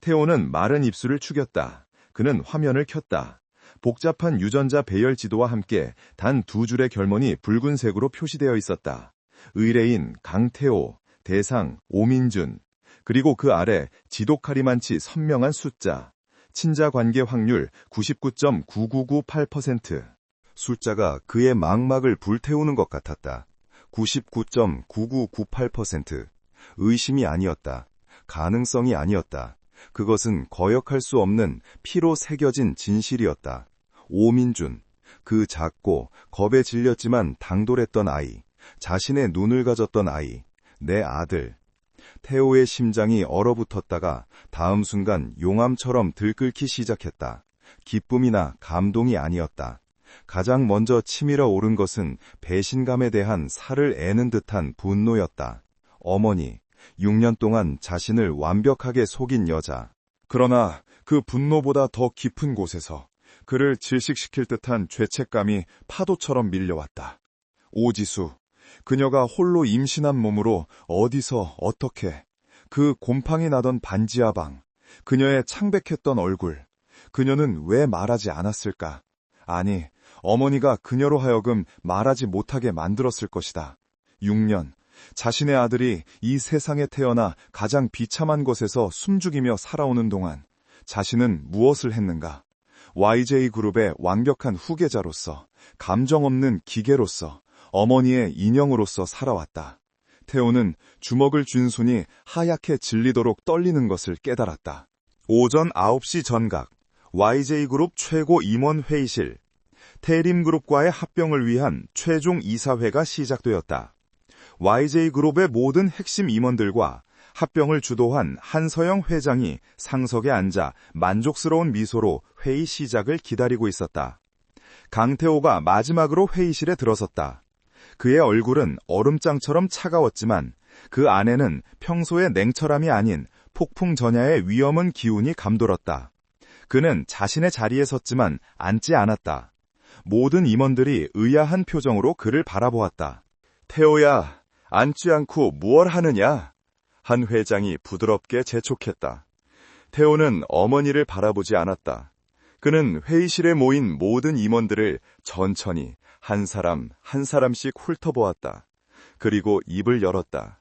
Speaker 2: 태호는 마른 입술을 축였다. 그는 화면을 켰다. 복잡한 유전자 배열 지도와 함께 단 2줄의 결문이 붉은색으로 표시되어 있었다. 의뢰인 강태호, 대상 오민준, 그리고 그 아래 지독하리만치 선명한 숫자. 친자 관계 확률 99.9998%. 숫자가 그의 망막을 불태우는 것 같았다. 99.9998%. 의심이 아니었다. 가능성이 아니었다. 그것은 거역할 수 없는 피로 새겨진 진실이었다. 오민준, 그 작고 겁에 질렸지만 당돌했던 아이, 자신의 눈을 가졌던 아이, 내 아들. 태호의 심장이 얼어붙었다가 다음 순간 용암처럼 들끓기 시작했다. 기쁨이나 감동이 아니었다. 가장 먼저 치밀어 오른 것은 배신감에 대한 살을 애는 듯한 분노였다. 어머니, 6년 동안 자신을 완벽하게 속인 여자. 그러나 그 분노보다 더 깊은 곳에서 그를 질식시킬 듯한 죄책감이 파도처럼 밀려왔다. 오지수, 그녀가 홀로 임신한 몸으로 어디서 어떻게, 그 곰팡이 나던 반지하방, 그녀의 창백했던 얼굴, 그녀는 왜 말하지 않았을까? 아니, 어머니가 그녀로 하여금 말하지 못하게 만들었을 것이다. 6년, 자신의 아들이 이 세상에 태어나 가장 비참한 곳에서 숨죽이며 살아오는 동안 자신은 무엇을 했는가? YJ그룹의 완벽한 후계자로서, 감정 없는 기계로서, 어머니의 인형으로서 살아왔다. 태호는 주먹을 쥔 손이 하얗게 질리도록 떨리는 것을 깨달았다. 오전 9시 전각, YJ그룹 최고 임원 회의실. 태림그룹과의 합병을 위한 최종 이사회가 시작되었다. YJ그룹의 모든 핵심 임원들과 합병을 주도한 한서영 회장이 상석에 앉아 만족스러운 미소로 회의 시작을 기다리고 있었다. 강태호가 마지막으로 회의실에 들어섰다. 그의 얼굴은 얼음장처럼 차가웠지만 그 안에는 평소의 냉철함이 아닌 폭풍전야의 위험한 기운이 감돌았다. 그는 자신의 자리에 섰지만 앉지 않았다. 모든 임원들이 의아한 표정으로 그를 바라보았다. 태호야, 앉지 않고 무얼 하느냐? 한 회장이 부드럽게 재촉했다. 태호는 어머니를 바라보지 않았다. 그는 회의실에 모인 모든 임원들을 천천히 한 사람 한 사람씩 훑어보았다. 그리고 입을 열었다.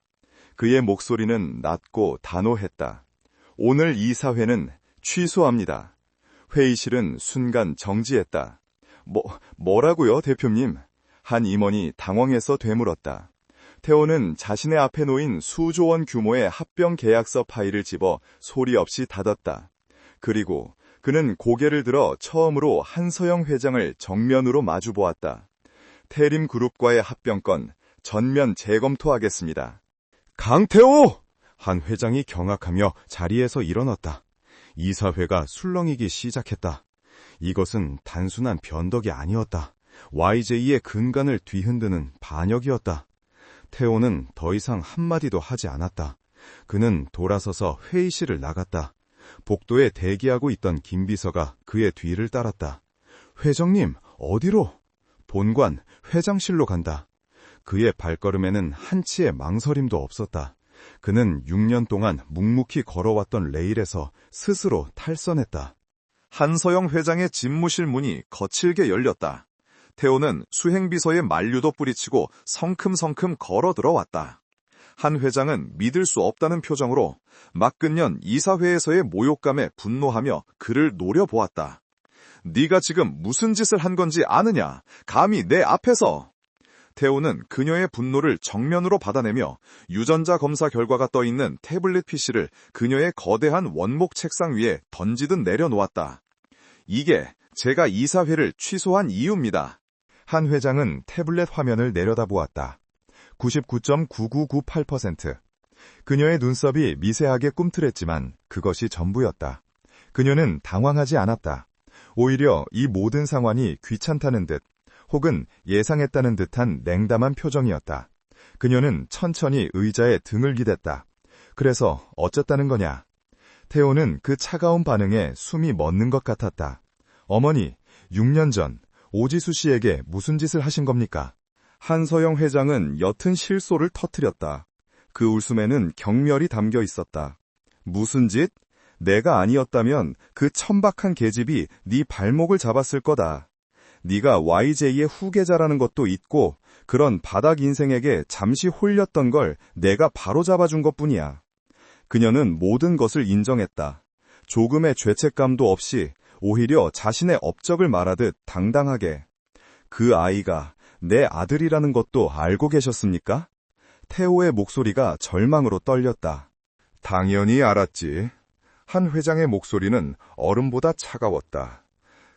Speaker 2: 그의 목소리는 낮고 단호했다. 오늘 이사회는 취소합니다. 회의실은 순간 정지했다. 뭐라고요, 대표님? 한 임원이 당황해서 되물었다. 태호는 자신의 앞에 놓인 수조 원 규모의 합병 계약서 파일을 집어 소리 없이 닫았다. 그리고 그는 고개를 들어 처음으로 한서영 회장을 정면으로 마주보았다. 태림그룹과의 합병건 전면 재검토하겠습니다. 강태호! 한 회장이 경악하며 자리에서 일어났다. 이사회가 술렁이기 시작했다. 이것은 단순한 변덕이 아니었다. YJ의 근간을 뒤흔드는 반역이었다. 태호는 더 이상 한마디도 하지 않았다. 그는 돌아서서 회의실을 나갔다. 복도에 대기하고 있던 김비서가 그의 뒤를 따랐다. 회장님, 어디로? 본관, 회장실로 간다. 그의 발걸음에는 한치의 망설임도 없었다. 그는 6년 동안 묵묵히 걸어왔던 레일에서 스스로 탈선했다. 한서영 회장의 집무실 문이 거칠게 열렸다. 태호는 수행비서의 만류도 뿌리치고 성큼성큼 걸어 들어왔다. 한 회장은 믿을 수 없다는 표정으로 막근년 이사회에서의 모욕감에 분노하며 그를 노려보았다. 네가 지금 무슨 짓을 한 건지 아느냐? 감히 내 앞에서! 태호는 그녀의 분노를 정면으로 받아내며 유전자 검사 결과가 떠있는 태블릿 PC를 그녀의 거대한 원목 책상 위에 던지듯 내려놓았다. 이게 제가 이사회를 취소한 이유입니다. 한 회장은 태블릿 화면을 내려다보았다. 99.9998%. 그녀의 눈썹이 미세하게 꿈틀했지만 그것이 전부였다. 그녀는 당황하지 않았다. 오히려 이 모든 상황이 귀찮다는 듯 혹은 예상했다는 듯한 냉담한 표정이었다. 그녀는 천천히 의자에 등을 기댔다. 그래서 어쩌다는 거냐? 태호는 그 차가운 반응에 숨이 멎는 것 같았다. 어머니, 6년 전 오지수 씨에게 무슨 짓을 하신 겁니까? 한서영 회장은 옅은 실소를 터뜨렸다. 그 웃음에는 경멸이 담겨 있었다. 무슨 짓?
Speaker 1: 내가 아니었다면 그 천박한 계집이 네 발목을 잡았을 거다. 네가 YJ의 후계자라는 것도 있고 그런 바닥 인생에게 잠시 홀렸던 걸 내가 바로 잡아준 것뿐이야. 그녀는 모든 것을 인정했다. 조금의 죄책감도 없이 오히려 자신의 업적을 말하듯 당당하게. 그 아이가 내 아들이라는 것도 알고 계셨습니까? 태호의 목소리가 절망으로 떨렸다.
Speaker 2: 당연히 알았지. 한 회장의 목소리는 얼음보다 차가웠다.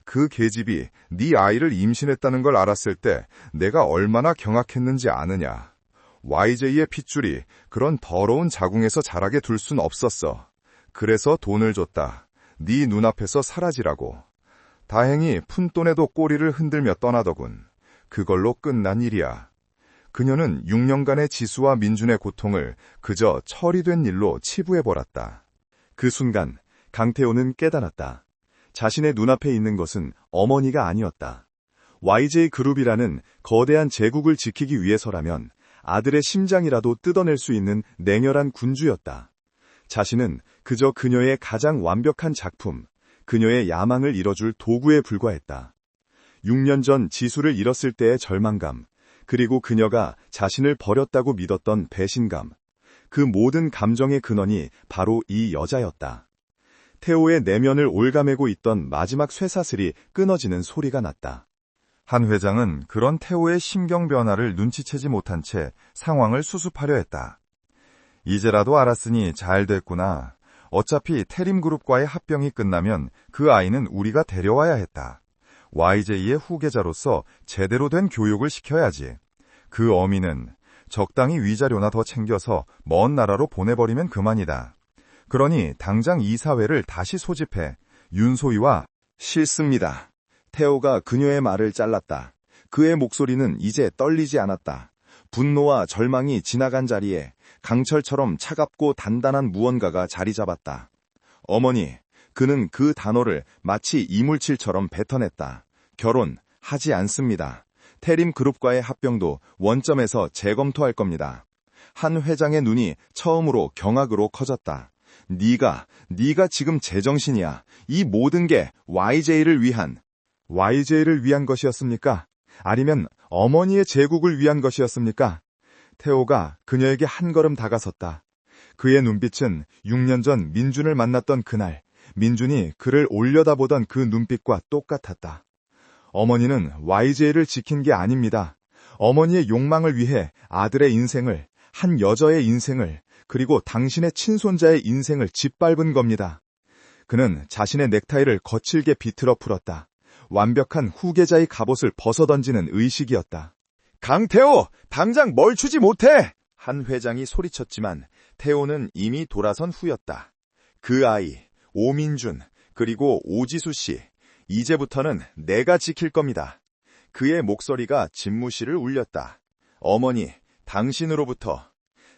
Speaker 2: 그 계집이 네 아이를 임신했다는 걸 알았을 때 내가 얼마나 경악했는지 아느냐. YJ의 핏줄이 그런 더러운 자궁에서 자라게 둘 순 없었어. 그래서 돈을 줬다. 네 눈앞에서 사라지라고. 다행히 푼돈에도 꼬리를 흔들며 떠나더군. 그걸로 끝난 일이야. 그녀는 6년간의 지수와 민준의 고통을 그저 처리된 일로 치부해버렸다.
Speaker 1: 그 순간 강태호는 깨달았다. 자신의 눈앞에 있는 것은 어머니가 아니었다. YJ 그룹이라는 거대한 제국을 지키기 위해서라면 아들의 심장이라도 뜯어낼 수 있는 냉혈한 군주였다. 자신은 그저 그녀의 가장 완벽한 작품, 그녀의 야망을 이뤄줄 도구에 불과했다. 6년 전 지수를 잃었을 때의 절망감, 그리고 그녀가 자신을 버렸다고 믿었던 배신감, 그 모든 감정의 근원이 바로 이 여자였다. 태호의 내면을 올가매고 있던 마지막 쇠사슬이 끊어지는 소리가 났다.
Speaker 2: 한 회장은 그런 태호의 심경 변화를 눈치채지 못한 채 상황을 수습하려 했다. 이제라도 알았으니 잘 됐구나. 어차피 태림그룹과의 합병이 끝나면 그 아이는 우리가 데려와야 했다. YJ의 후계자로서 제대로 된 교육을 시켜야지. 그 어미는 적당히 위자료나 더 챙겨서 먼 나라로 보내버리면 그만이다. 그러니 당장 이사회를 다시 소집해 윤소희와
Speaker 1: 싫습니다. 태호가 그녀의 말을 잘랐다. 그의 목소리는 이제 떨리지 않았다. 분노와 절망이 지나간 자리에 강철처럼 차갑고 단단한 무언가가 자리 잡았다. 어머니, 그는 그 단어를 마치 이물질처럼 뱉어냈다. 결혼하지 않습니다. 태림그룹과의 합병도 원점에서 재검토할 겁니다. 한 회장의 눈이 처음으로 경악으로 커졌다. 네가 지금 제정신이야. 이 모든 게 YJ를 위한 것이었습니까? 아니면 어머니의 제국을 위한 것이었습니까? 태호가 그녀에게 한 걸음 다가섰다. 그의 눈빛은 6년 전 민준을 만났던 그날, 민준이 그를 올려다보던 그 눈빛과 똑같았다. 어머니는 YJ를 지킨 게 아닙니다. 어머니의 욕망을 위해 아들의 인생을, 한 여자의 인생을, 그리고 당신의 친손자의 인생을 짓밟은 겁니다. 그는 자신의 넥타이를 거칠게 비틀어 풀었다. 완벽한 후계자의 갑옷을 벗어던지는 의식이었다. 강태호! 당장 멈추지 못해! 한 회장이 소리쳤지만 태호는 이미 돌아선 후였다. 그 아이, 오민준, 그리고 오지수 씨, 이제부터는 내가 지킬 겁니다. 그의 목소리가 진무씨를 울렸다. 어머니, 당신으로부터.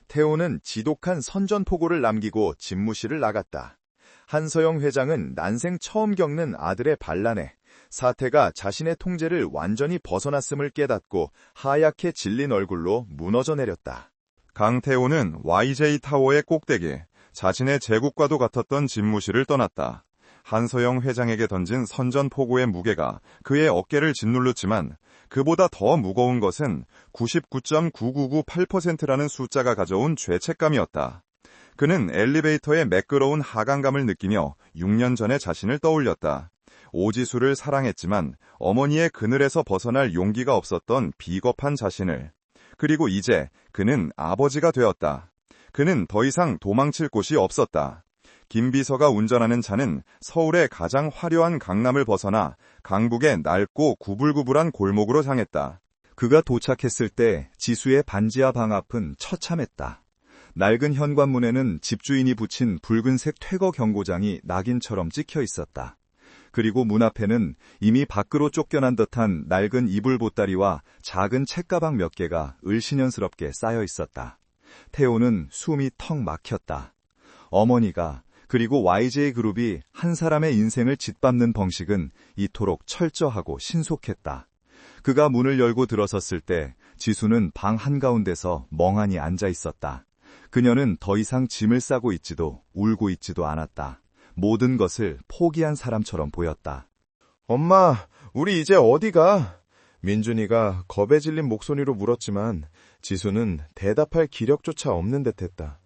Speaker 1: 태호는 지독한 선전포고를 남기고 진무실을 나갔다. 한서영 회장은 난생 처음 겪는 아들의 반란에 사태가 자신의 통제를 완전히 벗어났음을 깨닫고 하얗게 질린 얼굴로 무너져 내렸다.
Speaker 2: 강태호는 YJ 타워의 꼭대기에 자신의 제국과도 같았던 집무실을 떠났다. 한서영 회장에게 던진 선전포고의 무게가 그의 어깨를 짓눌렀지만 그보다 더 무거운 것은 99.9998%라는 숫자가 가져온 죄책감이었다. 그는 엘리베이터의 매끄러운 하강감을 느끼며 6년 전의 자신을 떠올렸다. 오지수를 사랑했지만 어머니의 그늘에서 벗어날 용기가 없었던 비겁한 자신을. 그리고 이제 그는 아버지가 되었다. 그는 더 이상 도망칠 곳이 없었다. 김 비서가 운전하는 차는 서울의 가장 화려한 강남을 벗어나 강북의 낡고 구불구불한 골목으로 향했다.
Speaker 1: 그가 도착했을 때 지수의 반지하 방 앞은 처참했다. 낡은 현관문에는 집주인이 붙인 붉은색 퇴거 경고장이 낙인처럼 찍혀 있었다. 그리고 문 앞에는 이미 밖으로 쫓겨난 듯한 낡은 이불 보따리와 작은 책가방 몇 개가 을씨년스럽게 쌓여 있었다. 태호는 숨이 턱 막혔다. 어머니가 그리고 YJ 그룹이 한 사람의 인생을 짓밟는 방식은 이토록 철저하고 신속했다. 그가 문을 열고 들어섰을 때 지수는 방 한가운데서 멍하니 앉아 있었다. 그녀는 더 이상 짐을 싸고 있지도 울고 있지도 않았다. 모든 것을 포기한 사람처럼 보였다.
Speaker 2: 엄마, 우리 이제 어디 가? 민준이가 겁에 질린 목소리로 물었지만 지수는 대답할 기력조차 없는 듯했다.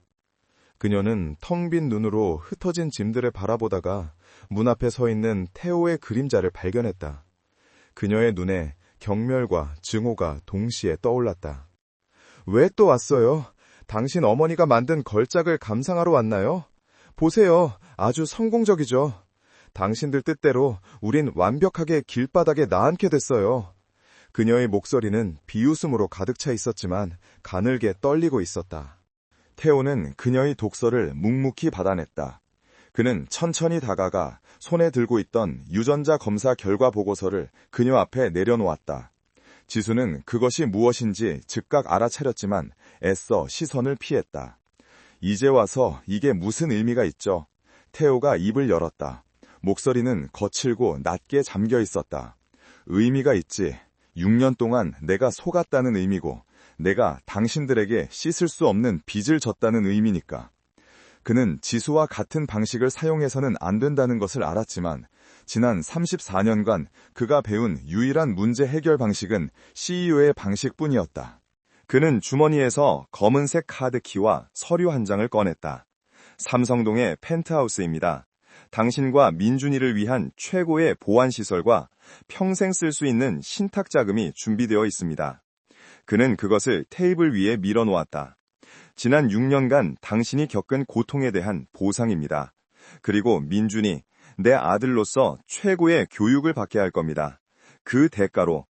Speaker 2: 그녀는 텅 빈 눈으로 흩어진 짐들을 바라보다가 문 앞에 서 있는 태호의 그림자를 발견했다. 그녀의 눈에 경멸과 증오가 동시에 떠올랐다. 왜 또 왔어요? 당신 어머니가 만든 걸작을 감상하러 왔나요? 보세요. 아주 성공적이죠. 당신들 뜻대로 우린 완벽하게 길바닥에 나앉게 됐어요. 그녀의 목소리는 비웃음으로 가득 차 있었지만 가늘게 떨리고 있었다. 태호는 그녀의 독서를 묵묵히 받아냈다. 그는 천천히 다가가 손에 들고 있던 유전자 검사 결과 보고서를 그녀 앞에 내려놓았다. 지수는 그것이 무엇인지 즉각 알아차렸지만 애써 시선을 피했다. 이제 와서 이게 무슨 의미가 있죠? 태호가 입을 열었다. 목소리는 거칠고 낮게 잠겨 있었다. 의미가 있지. 6년 동안 내가 속았다는 의미고 내가 당신들에게 씻을 수 없는 빚을 졌다는 의미니까. 그는 지수와 같은 방식을 사용해서는 안 된다는 것을 알았지만 지난 34년간 그가 배운 유일한 문제 해결 방식은 CEO의 방식뿐이었다. 그는 주머니에서 검은색 카드키와 서류 한 장을 꺼냈다. 삼성동의 펜트하우스입니다. 당신과 민준이를 위한 최고의 보안시설과 평생 쓸 수 있는 신탁 자금이 준비되어 있습니다. 그는 그것을 테이블 위에 밀어놓았다. 지난 6년간 당신이 겪은 고통에 대한 보상입니다. 그리고 민준이 내 아들로서 최고의 교육을 받게 할 겁니다. 그 대가로.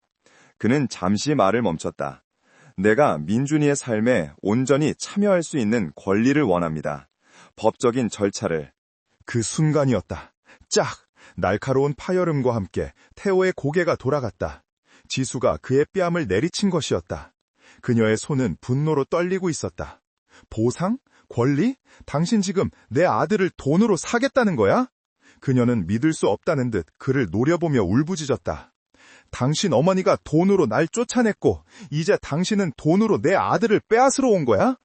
Speaker 2: 그는 잠시 말을 멈췄다. 내가 민준이의 삶에 온전히 참여할 수 있는 권리를 원합니다. 법적인 절차를. 그 순간이었다. 짝! 날카로운 파열음과 함께 태호의 고개가 돌아갔다. 지수가 그의 뺨을 내리친 것이었다. 그녀의 손은 분노로 떨리고 있었다. 보상? 권리? 당신 지금 내 아들을 돈으로 사겠다는 거야? 그녀는 믿을 수 없다는 듯 그를 노려보며 울부짖었다. 당신 어머니가 돈으로 날 쫓아냈고 이제 당신은 돈으로 내 아들을 빼앗으러 온 거야?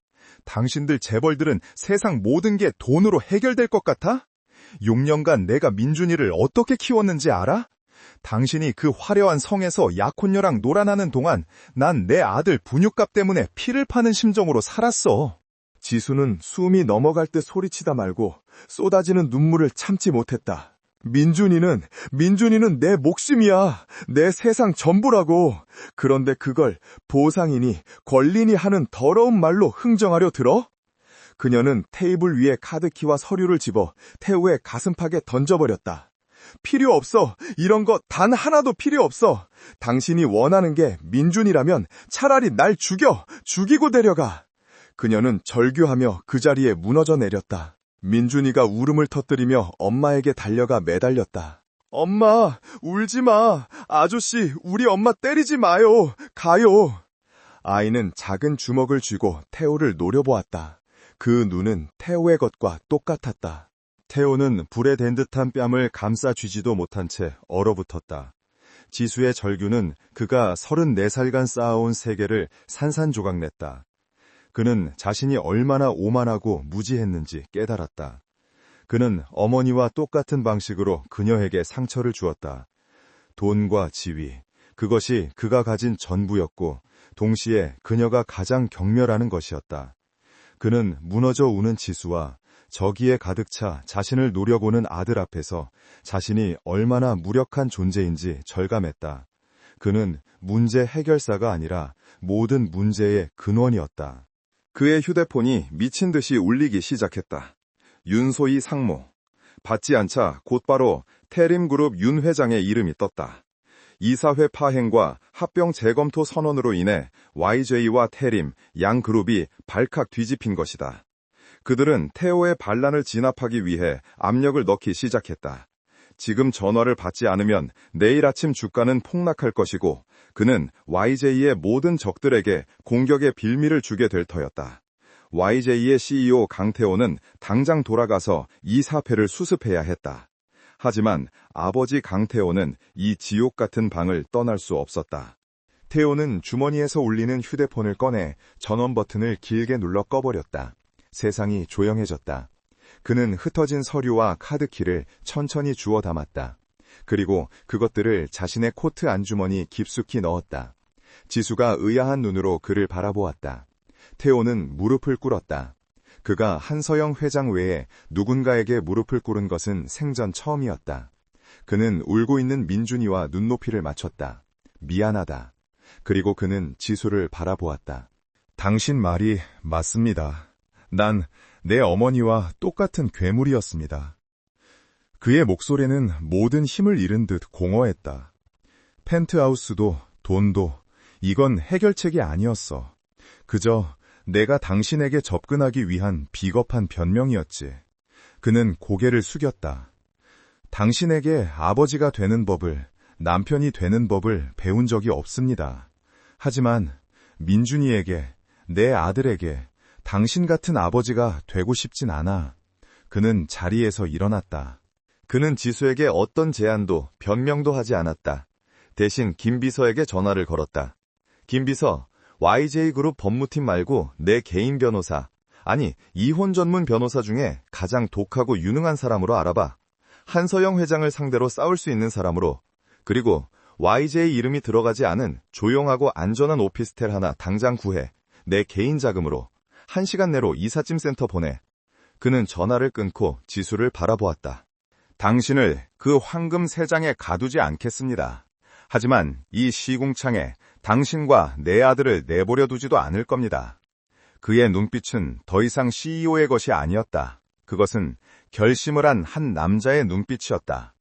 Speaker 2: 당신들 재벌들은 세상 모든 게 돈으로 해결될 것 같아? 6년간 내가 민준이를 어떻게 키웠는지 알아? 당신이 그 화려한 성에서 약혼녀랑 놀아나는 동안 난 내 아들 분유값 때문에 피를 파는 심정으로 살았어. 지수는 숨이 넘어갈 듯 소리치다 말고 쏟아지는 눈물을 참지 못했다. 민준이는 내 목숨이야. 내 세상 전부라고. 그런데 그걸 보상이니 권리니 하는 더러운 말로 흥정하려 들어? 그녀는 테이블 위에 카드키와 서류를 집어 태우의 가슴팍에 던져버렸다. 필요 없어. 이런 거 단 하나도 필요 없어. 당신이 원하는 게 민준이라면 차라리 날 죽이고 데려가. 그녀는 절규하며 그 자리에 무너져 내렸다. 민준이가 울음을 터뜨리며 엄마에게 달려가 매달렸다. 엄마, 울지 마. 아저씨, 우리 엄마 때리지 마요. 가요. 아이는 작은 주먹을 쥐고 태호를 노려보았다. 그 눈은 태호의 것과 똑같았다. 태호는 불에 댄 듯한 뺨을 감싸 쥐지도 못한 채 얼어붙었다. 지수의 절규는 그가 34살간 쌓아온 세계를 산산조각냈다. 그는 자신이 얼마나 오만하고 무지했는지 깨달았다. 그는 어머니와 똑같은 방식으로 그녀에게 상처를 주었다. 돈과 지위, 그것이 그가 가진 전부였고 동시에 그녀가 가장 경멸하는 것이었다. 그는 무너져 우는 지수와 저기에 가득 차 자신을 노려보는 아들 앞에서 자신이 얼마나 무력한 존재인지 절감했다. 그는 문제 해결사가 아니라 모든 문제의 근원이었다. 그의 휴대폰이 미친 듯이 울리기 시작했다. 윤소희 상무. 받지 않자 곧바로 태림그룹 윤 회장의 이름이 떴다. 이사회 파행과 합병 재검토 선언으로 인해 YJ와 태림, 양 그룹이 발칵 뒤집힌 것이다. 그들은 태호의 반란을 진압하기 위해 압력을 넣기 시작했다. 지금 전화를 받지 않으면 내일 아침 주가는 폭락할 것이고 그는 YJ의 모든 적들에게 공격의 빌미를 주게 될 터였다. YJ의 CEO 강태호는 당장 돌아가서 이 사패를 수습해야 했다. 하지만 아버지 강태호는 이 지옥 같은 방을 떠날 수 없었다. 태호는 주머니에서 울리는 휴대폰을 꺼내 전원 버튼을 길게 눌러 꺼버렸다. 세상이 조용해졌다.
Speaker 1: 그는 흩어진 서류와 카드키를 천천히 주워 담았다. 그리고 그것들을 자신의 코트 안주머니 깊숙이 넣었다. 지수가 의아한 눈으로 그를 바라보았다. 태호는 무릎을 꿇었다. 그가 한서영 회장 외에 누군가에게 무릎을 꿇은 것은 생전 처음이었다. 그는 울고 있는 민준이와 눈높이를 맞췄다. 미안하다. 그리고 그는 지수를 바라보았다.
Speaker 2: 당신 말이 맞습니다. 난 내 어머니와 똑같은 괴물이었습니다. 그의 목소리는 모든 힘을 잃은 듯 공허했다. 펜트하우스도 돈도 이건 해결책이 아니었어. 그저 내가 당신에게 접근하기 위한 비겁한 변명이었지. 그는 고개를 숙였다. 당신에게 아버지가 되는 법을, 남편이 되는 법을 배운 적이 없습니다. 하지만 민준이에게, 내 아들에게 당신 같은 아버지가 되고 싶진 않아. 그는 자리에서 일어났다.
Speaker 1: 그는 지수에게 어떤 제안도 변명도 하지 않았다. 대신 김 비서에게 전화를 걸었다. 김 비서, YJ그룹 법무팀 말고 내 개인 변호사, 아니 이혼 전문 변호사 중에 가장 독하고 유능한 사람으로 알아봐. 한서영 회장을 상대로 싸울 수 있는 사람으로. 그리고 YJ 이름이 들어가지 않은 조용하고 안전한 오피스텔 하나 당장 구해. 내 개인 자금으로. 1시간 내로 이삿짐 센터 보내. 그는 전화를 끊고 지수를 바라보았다. 당신을 그 황금 세장에 가두지 않겠습니다. 하지만 이 시궁창에 당신과 내 아들을 내버려 두지도 않을 겁니다. 그의 눈빛은 더 이상 CEO의 것이 아니었다. 그것은 결심을 한 한 남자의 눈빛이었다.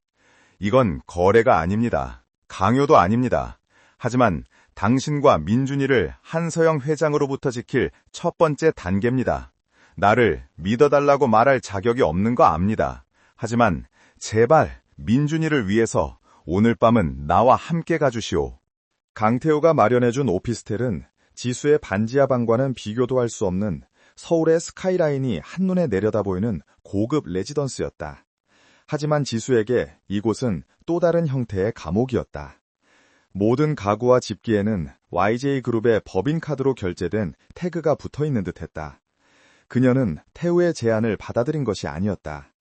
Speaker 1: 이건 거래가 아닙니다. 강요도 아닙니다. 하지만 당신과 민준이를 한서영 회장으로부터 지킬 첫 번째 단계입니다. 나를 믿어달라고 말할 자격이 없는 거 압니다. 하지만 제발 민준이를 위해서 오늘 밤은 나와 함께 가주시오. 강태호가 마련해준 오피스텔은 지수의 반지하 방과는 비교도 할 수 없는 서울의 스카이라인이 한눈에 내려다보이는 고급 레지던스였다. 하지만 지수에게 이곳은 또 다른 형태의 감옥이었다. 모든 가구와 집기에는 YJ그룹의 법인카드로 결제된 태그가 붙어있는 듯했다. 그녀는 태우의 제안을 받아들인 것이 아니었다.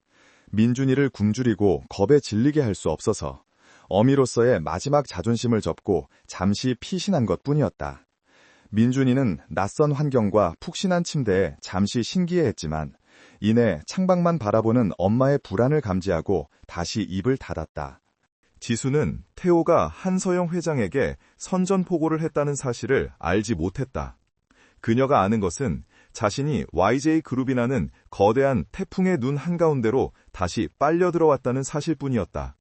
Speaker 1: 민준이를 굶주리고 겁에 질리게 할 수 없어서 어미로서의 마지막 자존심을 접고 잠시 피신한 것뿐이었다. 민준이는 낯선 환경과 푹신한 침대에 잠시 신기해했지만 이내 창밖만 바라보는 엄마의 불안을 감지하고 다시 입을 닫았다. 지수는 태호가 한서영 회장에게 선전포고를 했다는 사실을 알지 못했다. 그녀가 아는 것은 자신이 YJ그룹이라는 거대한 태풍의 눈 한가운데로 다시 빨려 들어왔다는 사실뿐이었다.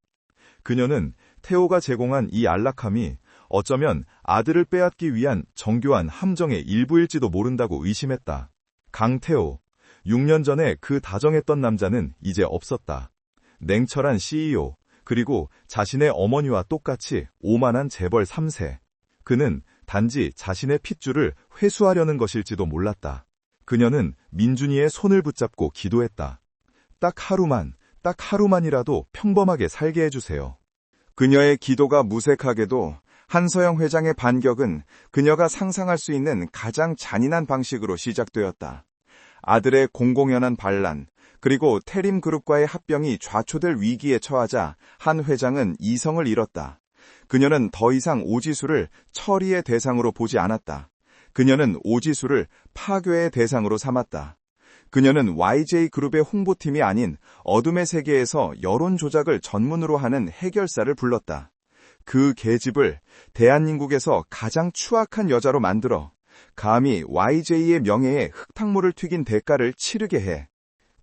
Speaker 1: 그녀는 태호가 제공한 이 안락함이 어쩌면 아들을 빼앗기 위한 정교한 함정의 일부일지도 모른다고 의심했다. 강태호, 6년 전에 그 다정했던 남자는 이제 없었다. 냉철한 CEO, 그리고 자신의 어머니와 똑같이 오만한 재벌 3세. 그는 단지 자신의 핏줄을 회수하려는 것일지도 몰랐다. 그녀는 민준이의 손을 붙잡고 기도했다. 딱 하루만이라도 평범하게 살게 해주세요. 그녀의 기도가 무색하게도 한서영 회장의 반격은 그녀가 상상할 수 있는 가장 잔인한 방식으로 시작되었다. 아들의 공공연한 반란, 그리고 태림그룹과의 합병이 좌초될 위기에 처하자 한 회장은 이성을 잃었다. 그녀는 더 이상 오지수를 처리의 대상으로 보지 않았다. 그녀는 오지수를 파괴의 대상으로 삼았다. 그녀는 YJ그룹의 홍보팀이 아닌 어둠의 세계에서 여론 조작을 전문으로 하는 해결사를 불렀다. 그 계집을 대한민국에서 가장 추악한 여자로 만들어 감히 YJ의 명예에 흙탕물을 튀긴 대가를 치르게 해.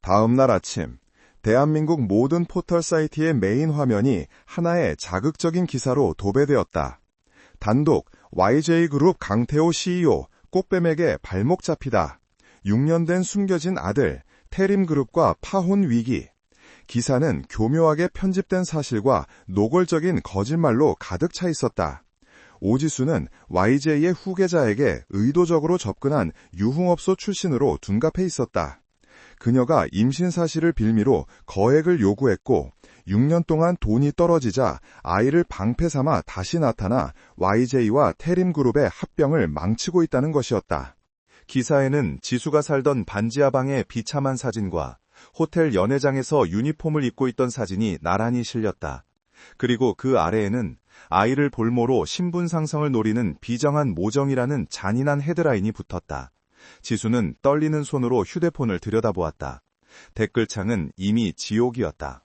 Speaker 1: 다음 날 아침, 대한민국 모든 포털 사이트의 메인 화면이 하나의 자극적인 기사로 도배되었다. 단독 YJ그룹 강태호 CEO 꽃뱀에게 발목 잡히다. 6년 된 숨겨진 아들 태림그룹과 파혼 위기. 기사는 교묘하게 편집된 사실과 노골적인 거짓말로 가득 차 있었다. 오지수는 YJ의 후계자에게 의도적으로 접근한 유흥업소 출신으로 둔갑해 있었다. 그녀가 임신 사실을 빌미로 거액을 요구했고 6년 동안 돈이 떨어지자 아이를 방패 삼아 다시 나타나 YJ와 태림그룹의 합병을 망치고 있다는 것이었다. 기사에는 지수가 살던 반지하 방의 비참한 사진과
Speaker 2: 호텔 연회장에서 유니폼을 입고 있던 사진이 나란히 실렸다. 그리고 그 아래에는 아이를 볼모로 신분 상승을 노리는 비정한 모정이라는 잔인한 헤드라인이 붙었다. 지수는 떨리는 손으로 휴대폰을 들여다보았다. 댓글창은 이미 지옥이었다.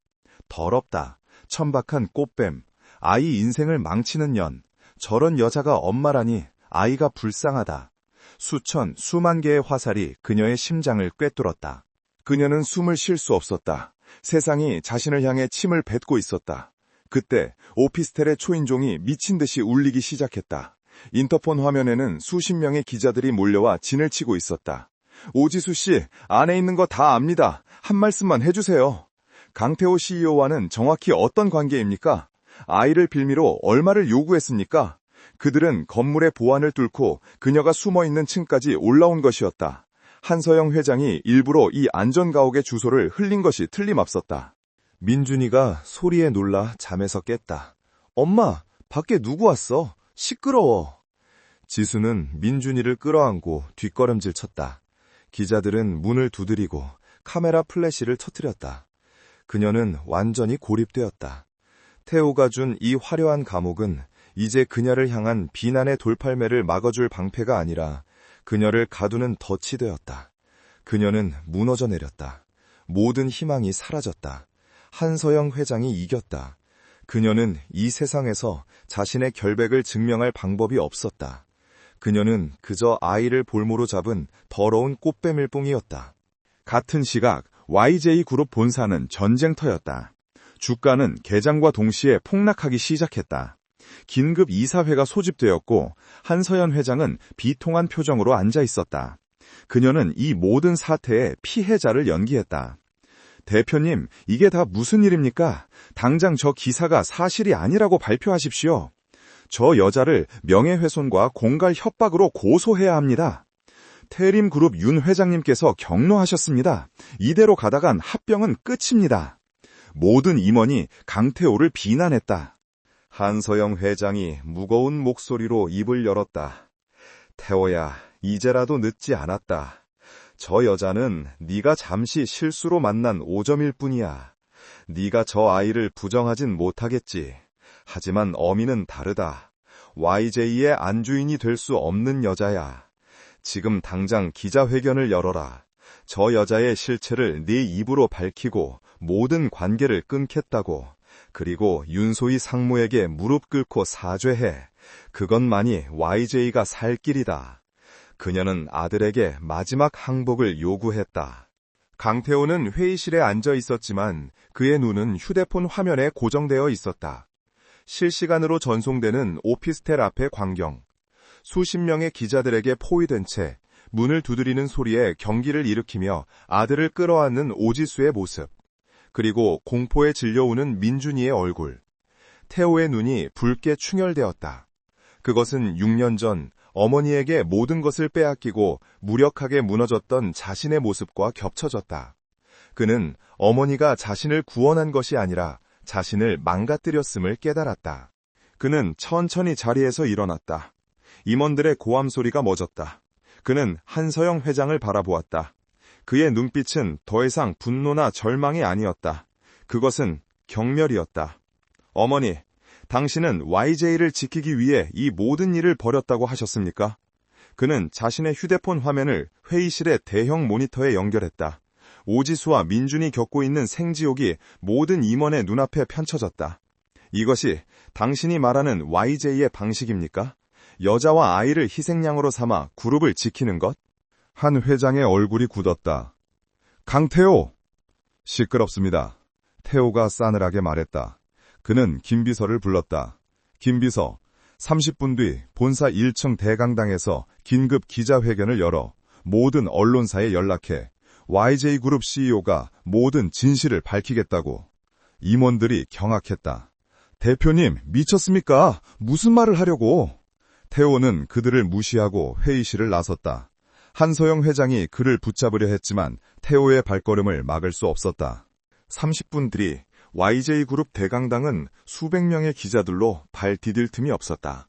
Speaker 2: 더럽다. 천박한 꽃뱀. 아이 인생을 망치는 년. 저런 여자가 엄마라니 아이가 불쌍하다. 수천, 수만 개의 화살이 그녀의 심장을 꿰뚫었다. 그녀는 숨을 쉴 수 없었다. 세상이 자신을 향해 침을 뱉고 있었다. 그때 오피스텔의 초인종이 미친 듯이 울리기 시작했다. 인터폰 화면에는 수십 명의 기자들이 몰려와 진을 치고 있었다. 오지수 씨, 안에 있는 거 다 압니다. 한 말씀만 해주세요. 강태호 CEO와는 정확히 어떤 관계입니까? 아이를 빌미로 얼마를 요구했습니까? 그들은 건물의 보안을 뚫고 그녀가 숨어있는 층까지 올라온 것이었다. 한서영 회장이 일부러 이 안전가옥의 주소를 흘린 것이 틀림없었다. 민준이가 소리에 놀라 잠에서 깼다. 엄마, 밖에 누구 왔어? 시끄러워. 지수는 민준이를 끌어안고 뒷걸음질 쳤다. 기자들은 문을 두드리고 카메라 플래시를 터뜨렸다. 그녀는 완전히 고립되었다. 태호가 준 이 화려한 감옥은 이제 그녀를 향한 비난의 돌팔매를 막아줄 방패가 아니라 그녀를 가두는 덫이 되었다. 그녀는 무너져 내렸다. 모든 희망이 사라졌다. 한서영 회장이 이겼다. 그녀는 이 세상에서 자신의 결백을 증명할 방법이 없었다. 그녀는 그저 아이를 볼모로 잡은 더러운 꽃뱀일 뿐이었다. 같은 시각 YJ그룹 본사는 전쟁터였다. 주가는 개장과 동시에 폭락하기 시작했다. 긴급 이사회가 소집되었고 한서연 회장은 비통한 표정으로 앉아 있었다. 그녀는 이 모든 사태의 피해자를 연기했다. 대표님, 이게 다 무슨 일입니까? 당장 저 기사가 사실이 아니라고 발표하십시오. 저 여자를 명예훼손과 공갈 협박으로 고소해야 합니다. 태림그룹 윤 회장님께서 경로하셨습니다. 이대로 가다간 합병은 끝입니다. 모든 임원이 강태호를 비난했다. 한서영 회장이 무거운 목소리로 입을 열었다. 태호야, 이제라도 늦지 않았다. 저 여자는 네가 잠시 실수로 만난 오점일 뿐이야. 네가 저 아이를 부정하진 못하겠지. 하지만 어미는 다르다. YJ의 안주인이 될 수 없는 여자야. 지금 당장 기자회견을 열어라. 저 여자의 실체를 네 입으로 밝히고 모든 관계를 끊겠다고. 그리고 윤소희 상무에게 무릎 꿇고 사죄해. 그것만이 YJ가 살 길이다. 그녀는 아들에게 마지막 항복을 요구했다. 강태호는 회의실에 앉아 있었지만 그의 눈은 휴대폰 화면에 고정되어 있었다. 실시간으로 전송되는 오피스텔 앞의 광경. 수십 명의 기자들에게 포위된 채 문을 두드리는 소리에 경기를 일으키며 아들을 끌어안는 오지수의 모습. 그리고 공포에 질려오는 민준이의 얼굴. 태호의 눈이 붉게 충혈되었다. 그것은 6년 전 어머니에게 모든 것을 빼앗기고 무력하게 무너졌던 자신의 모습과 겹쳐졌다. 그는 어머니가 자신을 구원한 것이 아니라 자신을 망가뜨렸음을 깨달았다. 그는 천천히 자리에서 일어났다. 임원들의 고함 소리가 멎었다. 그는 한서영 회장을 바라보았다. 그의 눈빛은 더 이상 분노나 절망이 아니었다. 그것은 경멸이었다. 어머니, 당신은 YJ를 지키기 위해 이 모든 일을 벌였다고 하셨습니까? 그는 자신의 휴대폰 화면을 회의실의 대형 모니터에 연결했다. 오지수와 민준이 겪고 있는 생지옥이 모든 임원의 눈앞에 펼쳐졌다. 이것이 당신이 말하는 YJ의 방식입니까? 여자와 아이를 희생양으로 삼아 그룹을 지키는 것? 한 회장의 얼굴이 굳었다. 강태호! 시끄럽습니다. 태호가 싸늘하게 말했다. 그는 김비서를 불렀다. 김비서, 30분 뒤 본사 1층 대강당에서 긴급 기자회견을 열어 모든 언론사에 연락해 YJ그룹 CEO가 모든 진실을 밝히겠다고. 임원들이 경악했다. 대표님, 미쳤습니까? 무슨 말을 하려고? 태호는 그들을 무시하고 회의실을 나섰다. 한서영 회장이 그를 붙잡으려 했지만 태호의 발걸음을 막을 수 없었다. 30분 뒤 YJ그룹 대강당은 수백 명의 기자들로 발 디딜 틈이 없었다.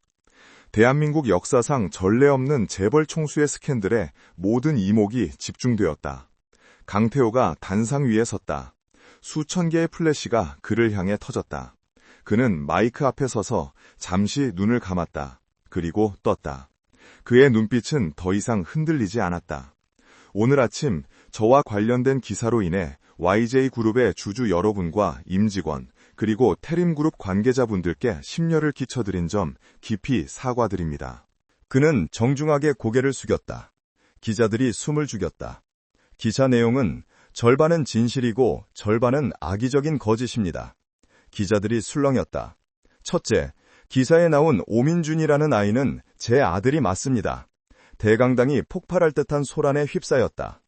Speaker 2: 대한민국 역사상 전례 없는 재벌 총수의 스캔들에 모든 이목이 집중되었다. 강태호가 단상 위에 섰다. 수천 개의 플래시가 그를 향해 터졌다. 그는 마이크 앞에 서서 잠시 눈을 감았다. 그리고 떴다. 그의 눈빛은 더 이상 흔들리지 않았다. 오늘 아침 저와 관련된 기사로 인해 YJ그룹의 주주 여러분과 임직원, 그리고 태림그룹 관계자분들께 심려를 끼쳐드린 점 깊이 사과드립니다. 그는 정중하게 고개를 숙였다. 기자들이 숨을 죽였다. 기사 내용은 절반은 진실이고 절반은 악의적인 거짓입니다. 기자들이 술렁였다. 첫째, 기사에 나온 오민준이라는 아이는 제 아들이 맞습니다. 대강당이 폭발할 듯한 소란에 휩싸였다.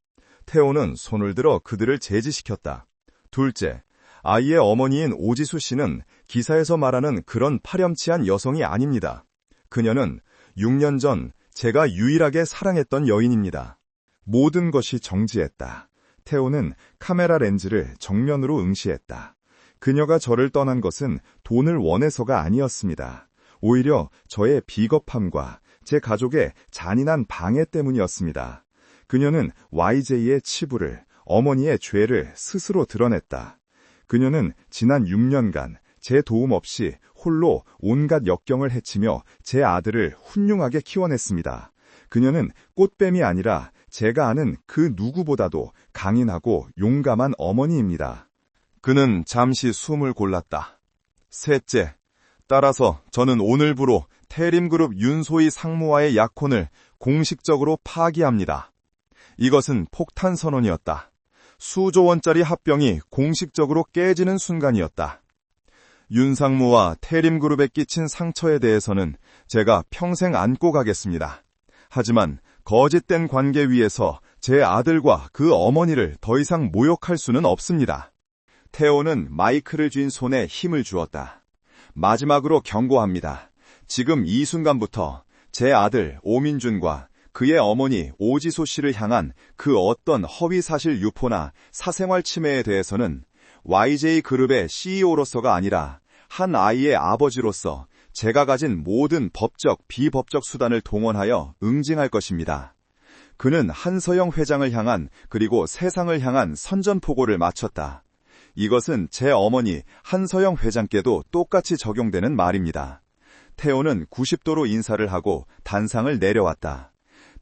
Speaker 2: 태호는 손을 들어 그들을 제지시켰다. 둘째, 아이의 어머니인 오지수 씨는 기사에서 말하는 그런 파렴치한 여성이 아닙니다. 그녀는 6년 전 제가 유일하게 사랑했던 여인입니다. 모든 것이 정지했다. 태호는 카메라 렌즈를 정면으로 응시했다. 그녀가 저를 떠난 것은 돈을 원해서가 아니었습니다. 오히려 저의 비겁함과 제 가족의 잔인한 방해 때문이었습니다. 그녀는 YJ의 치부를, 어머니의 죄를 스스로 드러냈다. 그녀는 지난 6년간 제 도움 없이 홀로 온갖 역경을 헤치며 제 아들을 훌륭하게 키워냈습니다. 그녀는 꽃뱀이 아니라 제가 아는 그 누구보다도 강인하고 용감한 어머니입니다. 그는 잠시 숨을 골랐다. 셋째, 따라서 저는 오늘부로 태림그룹 윤소희 상무와의 약혼을 공식적으로 파기합니다. 이것은 폭탄 선언이었다. 수조 원짜리 합병이 공식적으로 깨지는 순간이었다. 윤 상무와 태림그룹에 끼친 상처에 대해서는 제가 평생 안고 가겠습니다. 하지만 거짓된 관계 위에서 제 아들과 그 어머니를 더 이상 모욕할 수는 없습니다. 태호는 마이크를 쥔 손에 힘을 주었다. 마지막으로 경고합니다. 지금 이 순간부터 제 아들 오민준과 그의 어머니 오지소 씨를 향한 그 어떤 허위사실 유포나 사생활 침해에 대해서는 YJ그룹의 CEO로서가 아니라 한 아이의 아버지로서 제가 가진 모든 법적, 비법적 수단을 동원하여 응징할 것입니다. 그는 한서영 회장을 향한 그리고 세상을 향한 선전포고를 마쳤다. 이것은 제 어머니 한서영 회장께도 똑같이 적용되는 말입니다. 태호는 90도로 인사를 하고 단상을 내려왔다.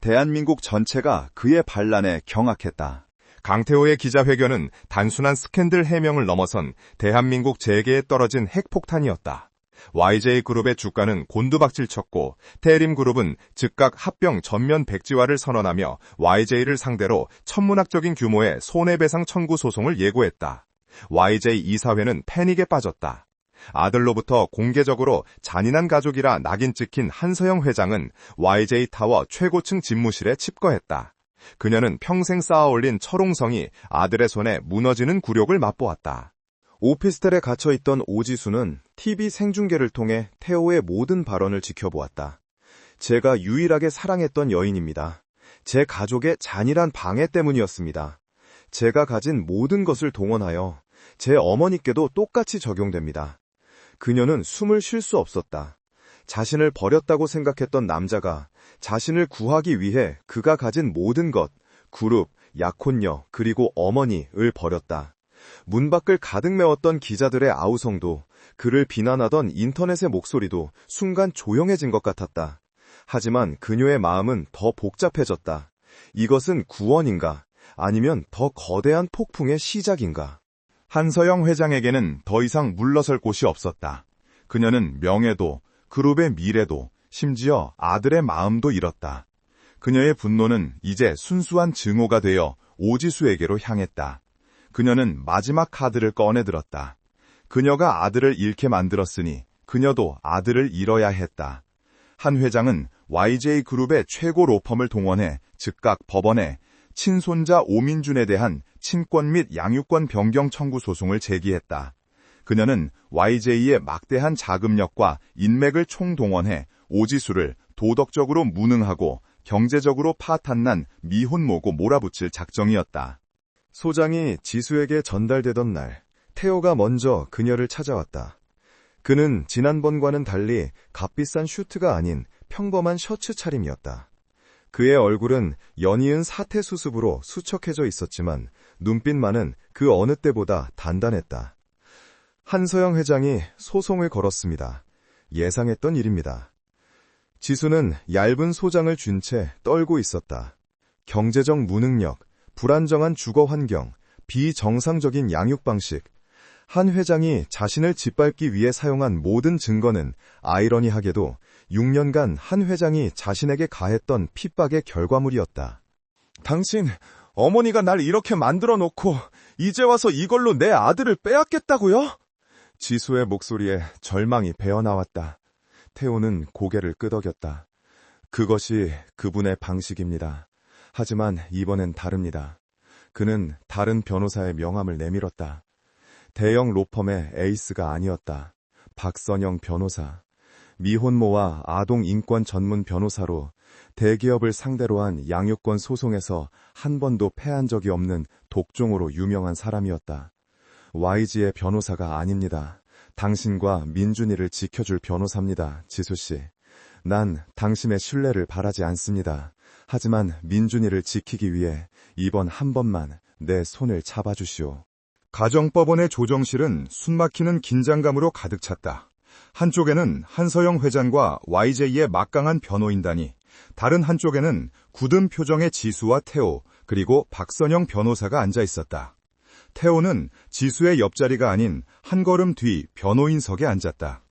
Speaker 2: 대한민국 전체가 그의 반란에 경악했다. 강태호의 기자회견은 단순한 스캔들 해명을 넘어선 대한민국 재계에 떨어진 핵폭탄이었다. YJ그룹의 주가는 곤두박질 쳤고 태림그룹은 즉각 합병 전면 백지화를 선언하며 YJ를 상대로 천문학적인 규모의 손해배상 청구 소송을 예고했다. YJ 이사회는 패닉에 빠졌다. 아들로부터 공개적으로 잔인한 가족이라 낙인 찍힌 한서영 회장은 YJ 타워 최고층 집무실에 칩거했다. 그녀는 평생 쌓아올린 철옹성이 아들의 손에 무너지는 굴욕을 맛보았다. 오피스텔에 갇혀있던 오지수는 TV 생중계를 통해 태호의 모든 발언을 지켜보았다. 제가 유일하게 사랑했던 여인입니다. 제 가족의 잔인한 방해 때문이었습니다. 제가 가진 모든 것을 동원하여 제 어머니께도 똑같이 적용됩니다. 그녀는 숨을 쉴 수 없었다. 자신을 버렸다고 생각했던 남자가 자신을 구하기 위해 그가 가진 모든 것, 그룹, 약혼녀, 그리고 어머니를 버렸다. 문 밖을 가득 메웠던 기자들의 아우성도, 그를 비난하던 인터넷의 목소리도 순간 조용해진 것 같았다. 하지만 그녀의 마음은 더 복잡해졌다. 이것은 구원인가? 아니면 더 거대한 폭풍의 시작인가? 한서영 회장에게는 더 이상 물러설 곳이 없었다. 그녀는 명예도, 그룹의 미래도, 심지어 아들의 마음도 잃었다. 그녀의 분노는 이제 순수한 증오가 되어 오지수에게로 향했다. 그녀는 마지막 카드를 꺼내들었다. 그녀가 아들을 잃게 만들었으니 그녀도 아들을 잃어야 했다. 한 회장은 YJ그룹의 최고 로펌을 동원해 즉각 법원에 친손자 오민준에 대한 친권 및 양육권 변경 청구 소송을 제기했다. 그녀는 YJ의 막대한 자금력과 인맥을 총동원해 오지수를 도덕적으로 무능하고 경제적으로 파탄난 미혼모고 몰아붙일 작정이었다. 소장이 지수에게 전달되던 날, 태호가 먼저 그녀를 찾아왔다. 그는 지난번과는 달리 값비싼 슈트가 아닌 평범한 셔츠 차림이었다. 그의 얼굴은 연이은 사태 수습으로 수척해져 있었지만 눈빛만은 그 어느 때보다 단단했다. 한서영 회장이 소송을 걸었습니다. 예상했던 일입니다. 지수는 얇은 소장을 쥔 채 떨고 있었다. 경제적 무능력, 불안정한 주거 환경, 비정상적인 양육 방식. 한 회장이 자신을 짓밟기 위해 사용한 모든 증거는 아이러니하게도 6년간 한 회장이 자신에게 가했던 핍박의 결과물이었다. 당신, 어머니가 날 이렇게 만들어 놓고 이제 와서 이걸로 내 아들을 빼앗겠다고요? 지수의 목소리에 절망이 배어나왔다. 태호는 고개를 끄덕였다. 그것이 그분의 방식입니다. 하지만 이번엔 다릅니다. 그는 다른 변호사의 명함을 내밀었다. 대형 로펌의 에이스가 아니었다. 박선영 변호사. 미혼모와 아동 인권 전문 변호사로 대기업을 상대로 한 양육권 소송에서 한 번도 패한 적이 없는 독종으로 유명한 사람이었다. YG의 변호사가 아닙니다. 당신과 민준이를 지켜줄 변호사입니다, 지수씨. 난 당신의 신뢰를 바라지 않습니다. 하지만 민준이를 지키기 위해 이번 한 번만 내 손을 잡아주시오.
Speaker 1: 가정법원의 조정실은 숨막히는 긴장감으로 가득 찼다. 한쪽에는 한서영 회장과 YJ의 막강한 변호인단이, 다른 한쪽에는 굳은 표정의 지수와 태호, 그리고 박선영 변호사가 앉아 있었다. 태호는 지수의 옆자리가 아닌 한 걸음 뒤 변호인석에 앉았다.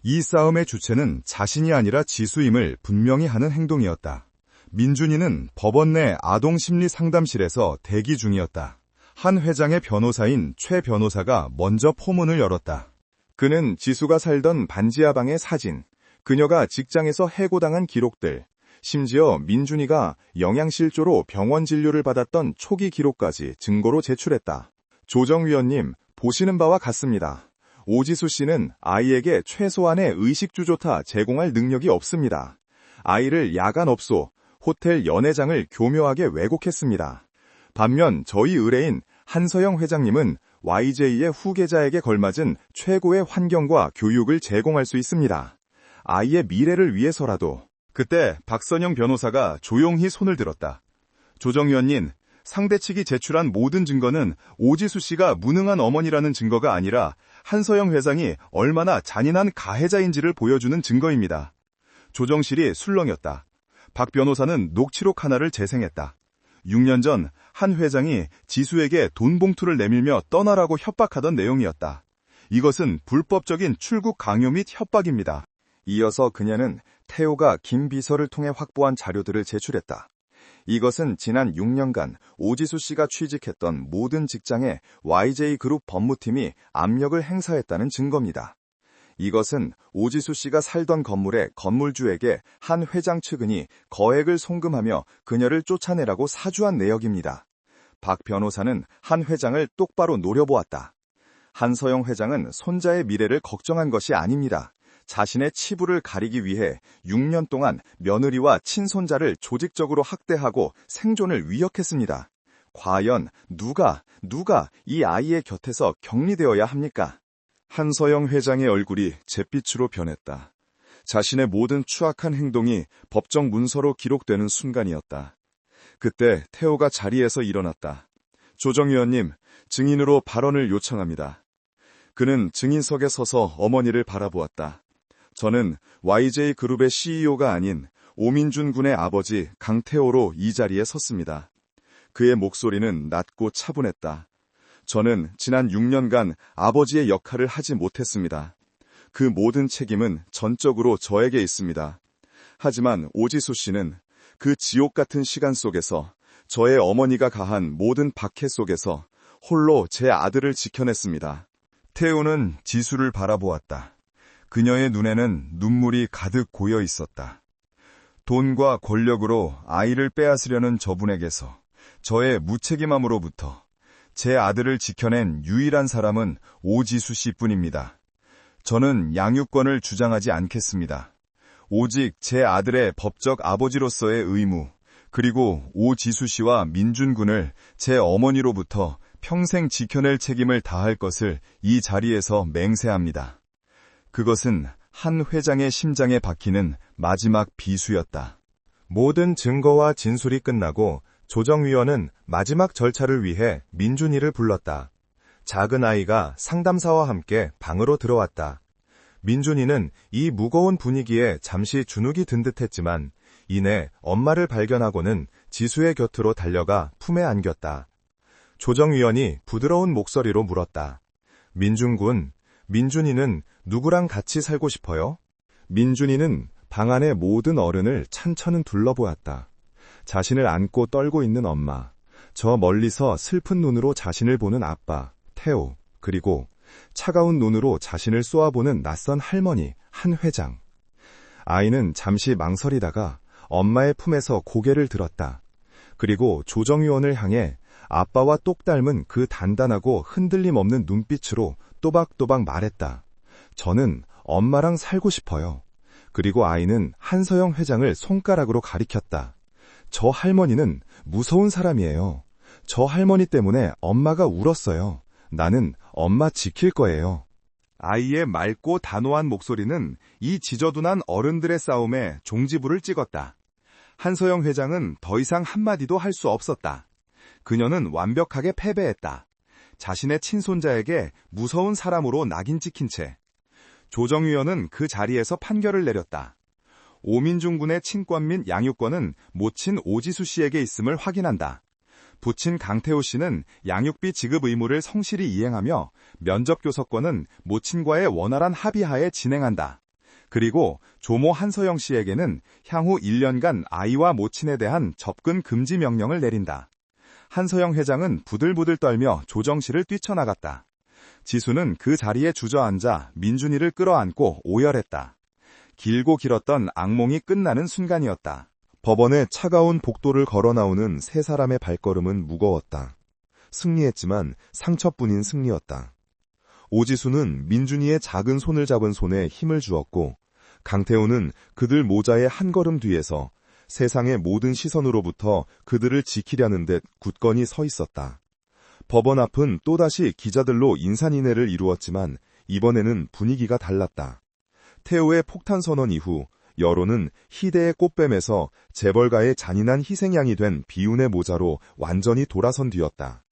Speaker 1: 이 싸움의 주체는 자신이 아니라 지수임을 분명히 하는 행동이었다. 민준이는 법원 내 아동심리상담실에서 대기 중이었다. 한 회장의 변호사인 최 변호사가 먼저 포문을 열었다. 그는 지수가 살던 반지하방의 사진, 그녀가 직장에서 해고당한 기록들, 심지어 민준이가 영양실조로 병원 진료를 받았던 초기 기록까지 증거로 제출했다. 조정위원님, 보시는 바와 같습니다. 오지수 씨는 아이에게 최소한의 의식주조차 제공할 능력이 없습니다. 아이를 야간업소, 호텔 연회장을 교묘하게 왜곡했습니다. 반면 저희 의뢰인 한서영 회장님은 YJ의 후계자에게 걸맞은 최고의 환경과 교육을 제공할 수 있습니다. 아이의 미래를 위해서라도. 그때 박선영 변호사가 조용히 손을 들었다. 조정위원님, 상대 측이 제출한 모든 증거는 오지수 씨가 무능한 어머니라는 증거가 아니라 한서영 회장이 얼마나 잔인한 가해자인지를 보여주는 증거입니다. 조정실이 술렁였다. 박 변호사는 녹취록 하나를 재생했다. 6년 전 한 회장이 지수에게 돈 봉투를 내밀며 떠나라고 협박하던 내용이었다. 이것은 불법적인 출국 강요 및 협박입니다. 이어서 그녀는 태호가 김 비서를 통해 확보한 자료들을 제출했다. 이것은 지난 6년간 오지수 씨가 취직했던 모든 직장에 YJ그룹 법무팀이 압력을 행사했다는 증거입니다. 이것은 오지수 씨가 살던 건물의 건물주에게 한 회장 측은이 거액을 송금하며 그녀를 쫓아내라고 사주한 내역입니다. 박 변호사는 한 회장을 똑바로 노려보았다. 한서영 회장은 손자의 미래를 걱정한 것이 아닙니다. 자신의 치부를 가리기 위해 6년 동안 며느리와 친손자를 조직적으로 학대하고 생존을 위협했습니다. 과연 누가 이 아이의 곁에서 격리되어야 합니까? 한서영 회장의 얼굴이 잿빛으로 변했다. 자신의 모든 추악한 행동이 법정 문서로 기록되는 순간이었다. 그때 태호가 자리에서 일어났다. 조정위원님, 증인으로 발언을 요청합니다. 그는 증인석에 서서 어머니를 바라보았다. 저는 YJ그룹의 CEO가 아닌 오민준 군의 아버지 강태호로 이 자리에 섰습니다. 그의 목소리는 낮고 차분했다. 저는 지난 6년간 아버지의 역할을 하지 못했습니다. 그 모든 책임은 전적으로 저에게 있습니다. 하지만 오지수 씨는 그 지옥 같은 시간 속에서 저의 어머니가 가한 모든 박해 속에서 홀로 제 아들을 지켜냈습니다. 태우는 지수를 바라보았다. 그녀의 눈에는 눈물이 가득 고여 있었다. 돈과 권력으로 아이를 빼앗으려는 저분에게서, 저의 무책임함으로부터 제 아들을 지켜낸 유일한 사람은 오지수 씨뿐입니다. 저는 양육권을 주장하지 않겠습니다. 오직 제 아들의 법적 아버지로서의 의무, 그리고 오지수 씨와 민준 군을 제 어머니로부터 평생 지켜낼 책임을 다할 것을 이 자리에서 맹세합니다. 그것은 한 회장의 심장에 박히는 마지막 비수였다. 모든 증거와 진술이 끝나고
Speaker 2: 조정위원은 마지막 절차를 위해 민준이를 불렀다. 작은 아이가 상담사와 함께 방으로 들어왔다. 민준이는 이 무거운 분위기에 잠시 주눅이 든 듯했지만 이내 엄마를 발견하고는 지수의 곁으로 달려가 품에 안겼다. 조정위원이 부드러운 목소리로 물었다. 민준군, 민준이는 누구랑 같이 살고 싶어요? 민준이는 방 안의 모든 어른을 찬찬히 둘러보았다. 자신을 안고 떨고 있는 엄마, 저 멀리서 슬픈 눈으로 자신을 보는 아빠, 태호, 그리고 차가운 눈으로 자신을 쏘아보는 낯선 할머니, 한 회장. 아이는 잠시 망설이다가 엄마의 품에서 고개를 들었다. 그리고 조정위원을 향해 아빠와 똑 닮은 그 단단하고 흔들림 없는 눈빛으로 또박또박 말했다. 저는 엄마랑 살고 싶어요. 그리고 아이는 한서영 회장을 손가락으로 가리켰다. 저 할머니는 무서운 사람이에요. 저 할머니 때문에 엄마가 울었어요. 나는 엄마 지킬 거예요. 아이의 맑고 단호한 목소리는 이 지저분한 어른들의 싸움에 종지부를 찍었다. 한서영 회장은 더 이상 한마디도 할 수 없었다. 그녀는 완벽하게 패배했다. 자신의 친손자에게 무서운 사람으로 낙인 찍힌 채. 조정위원은 그 자리에서 판결을 내렸다. 오민중 군의 친권 및 양육권은 모친 오지수 씨에게 있음을 확인한다. 부친 강태호 씨는 양육비 지급 의무를 성실히 이행하며 면접교섭권은 모친과의 원활한 합의하에 진행한다. 그리고 조모 한서영 씨에게는 향후 1년간 아이와 모친에 대한 접근 금지 명령을 내린다. 한서영 회장은 부들부들 떨며 조정실을 뛰쳐나갔다. 지수는 그 자리에 주저앉아 민준이를 끌어안고 오열했다. 길고 길었던 악몽이 끝나는 순간이었다. 법원의 차가운 복도를 걸어 나오는 세 사람의 발걸음은 무거웠다. 승리했지만 상처뿐인 승리였다. 오지수는 민준이의 작은 손을 잡은 손에 힘을 주었고 강태호는 그들 모자의 한 걸음 뒤에서 세상의 모든 시선으로부터 그들을 지키려는 듯 굳건히 서 있었다. 법원 앞은 또다시 기자들로 인산인해를 이루었지만 이번에는 분위기가 달랐다. 태호의 폭탄 선언 이후 여론은 희대의 꽃뱀에서 재벌가의 잔인한 희생양이 된 비운의 모자로 완전히 돌아선 뒤였다.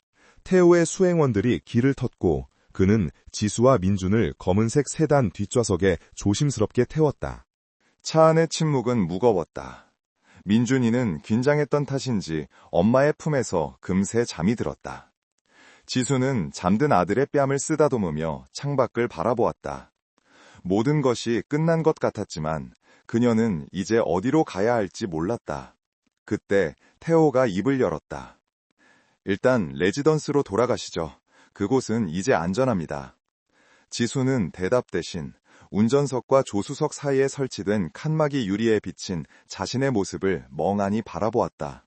Speaker 2: 태호의 수행원들이 길을 텄고 그는 지수와 민준을 검은색 세단 뒷좌석에 조심스럽게 태웠다. 차 안의 침묵은 무거웠다. 민준이는 긴장했던 탓인지 엄마의 품에서 금세 잠이 들었다. 지수는 잠든 아들의 뺨을 쓰다듬으며 창밖을 바라보았다. 모든 것이 끝난 것 같았지만 그녀는 이제 어디로 가야 할지 몰랐다. 그때 태호가 입을 열었다. 일단 레지던스로 돌아가시죠. 그곳은 이제 안전합니다. 지수는 대답 대신 운전석과 조수석 사이에 설치된 칸막이 유리에 비친 자신의 모습을 멍하니 바라보았다.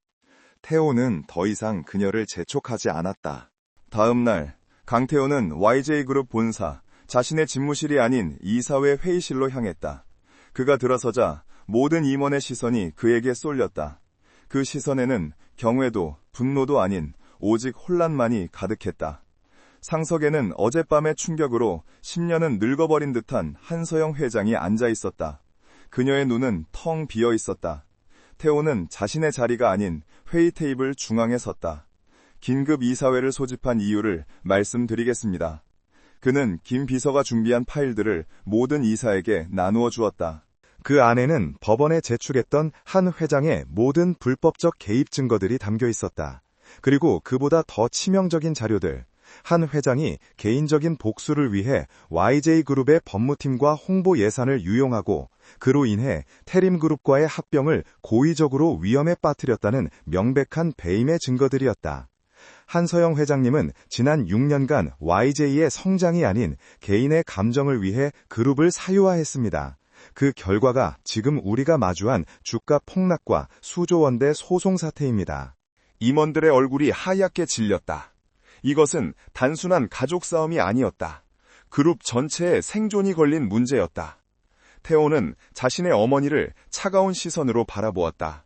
Speaker 2: 태호는 더 이상 그녀를 재촉하지 않았다. 다음 날 강태호는 YJ그룹 본사, 자신의 집무실이 아닌 이사회 회의실로 향했다. 그가 들어서자 모든 임원의 시선이 그에게 쏠렸다. 그 시선에는 경외도, 분노도 아닌 오직 혼란만이 가득했다. 상석에는 어젯밤의 충격으로 10년은 늙어버린 듯한 한서영 회장이 앉아 있었다. 그녀의 눈은 텅 비어 있었다. 태호는 자신의 자리가 아닌 회의 테이블 중앙에 섰다. 긴급 이사회를 소집한 이유를 말씀드리겠습니다. 그는 김 비서가 준비한 파일들을 모든 이사에게 나누어 주었다. 그 안에는 법원에 제출했던 한 회장의 모든 불법적 개입 증거들이 담겨 있었다. 그리고 그보다 더 치명적인 자료들. 한 회장이 개인적인 복수를 위해 YJ그룹의 법무팀과 홍보 예산을 유용하고 그로 인해 태림그룹과의 합병을 고의적으로 위험에 빠뜨렸다는 명백한 배임의 증거들이었다. 한서영 회장님은 지난 6년간 YJ의 성장이 아닌 개인의 감정을 위해 그룹을 사유화했습니다. 그 결과가 지금 우리가 마주한 주가 폭락과 수조 원대 소송 사태입니다. 임원들의 얼굴이 하얗게 질렸다. 이것은 단순한 가족 싸움이 아니었다. 그룹 전체의 생존이 걸린 문제였다. 태호는 자신의 어머니를 차가운 시선으로 바라보았다.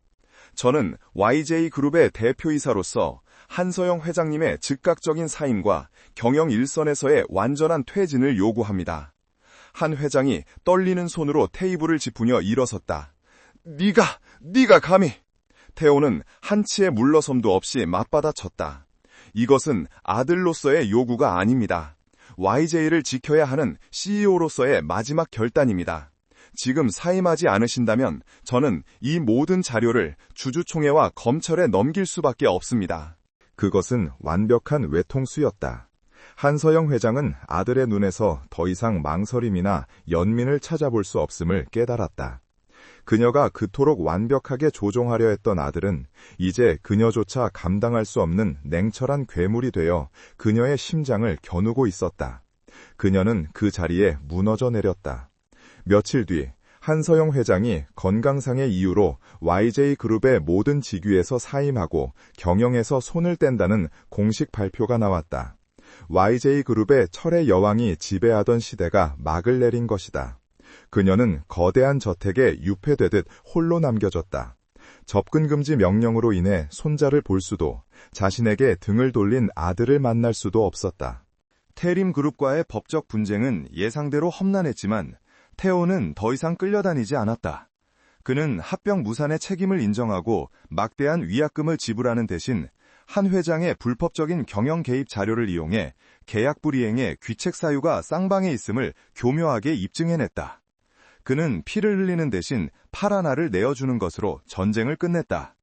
Speaker 2: 저는 YJ그룹의 대표이사로서 한서영 회장님의 즉각적인 사임과 경영 일선에서의 완전한 퇴진을 요구합니다. 한 회장이 떨리는 손으로 테이블을 짚으며 일어섰다. 네가 감히!
Speaker 1: 태호는 한치의 물러섬도 없이 맞받아쳤다. 이것은 아들로서의 요구가 아닙니다. YJ를 지켜야 하는 CEO로서의 마지막 결단입니다. 지금 사임하지 않으신다면 저는 이 모든 자료를 주주총회와 검찰에 넘길 수밖에 없습니다.
Speaker 2: 그것은 완벽한 외통수였다. 한서영 회장은 아들의 눈에서 더 이상 망설임이나 연민을 찾아볼 수 없음을 깨달았다. 그녀가 그토록 완벽하게 조종하려 했던 아들은 이제 그녀조차 감당할 수 없는 냉철한 괴물이 되어 그녀의 심장을 겨누고 있었다. 그녀는 그 자리에 무너져 내렸다. 며칠 뒤 한서영 회장이 건강상의 이유로 YJ그룹의 모든 직위에서 사임하고 경영에서 손을 뗀다는 공식 발표가 나왔다. YJ그룹의 철의 여왕이 지배하던 시대가 막을 내린 것이다. 그녀는 거대한 저택에 유폐되듯 홀로 남겨졌다. 접근금지 명령으로 인해 손자를 볼 수도, 자신에게 등을 돌린 아들을 만날 수도 없었다.
Speaker 1: 태림그룹과의 법적 분쟁은 예상대로 험난했지만 태호는 더 이상 끌려다니지 않았다. 그는 합병 무산의 책임을 인정하고 막대한 위약금을 지불하는 대신 한 회장의 불법적인 경영 개입 자료를 이용해 계약 불이행의 귀책 사유가 쌍방에 있음을 교묘하게 입증해냈다. 그는 피를 흘리는 대신 팔 하나를 내어주는 것으로 전쟁을 끝냈다.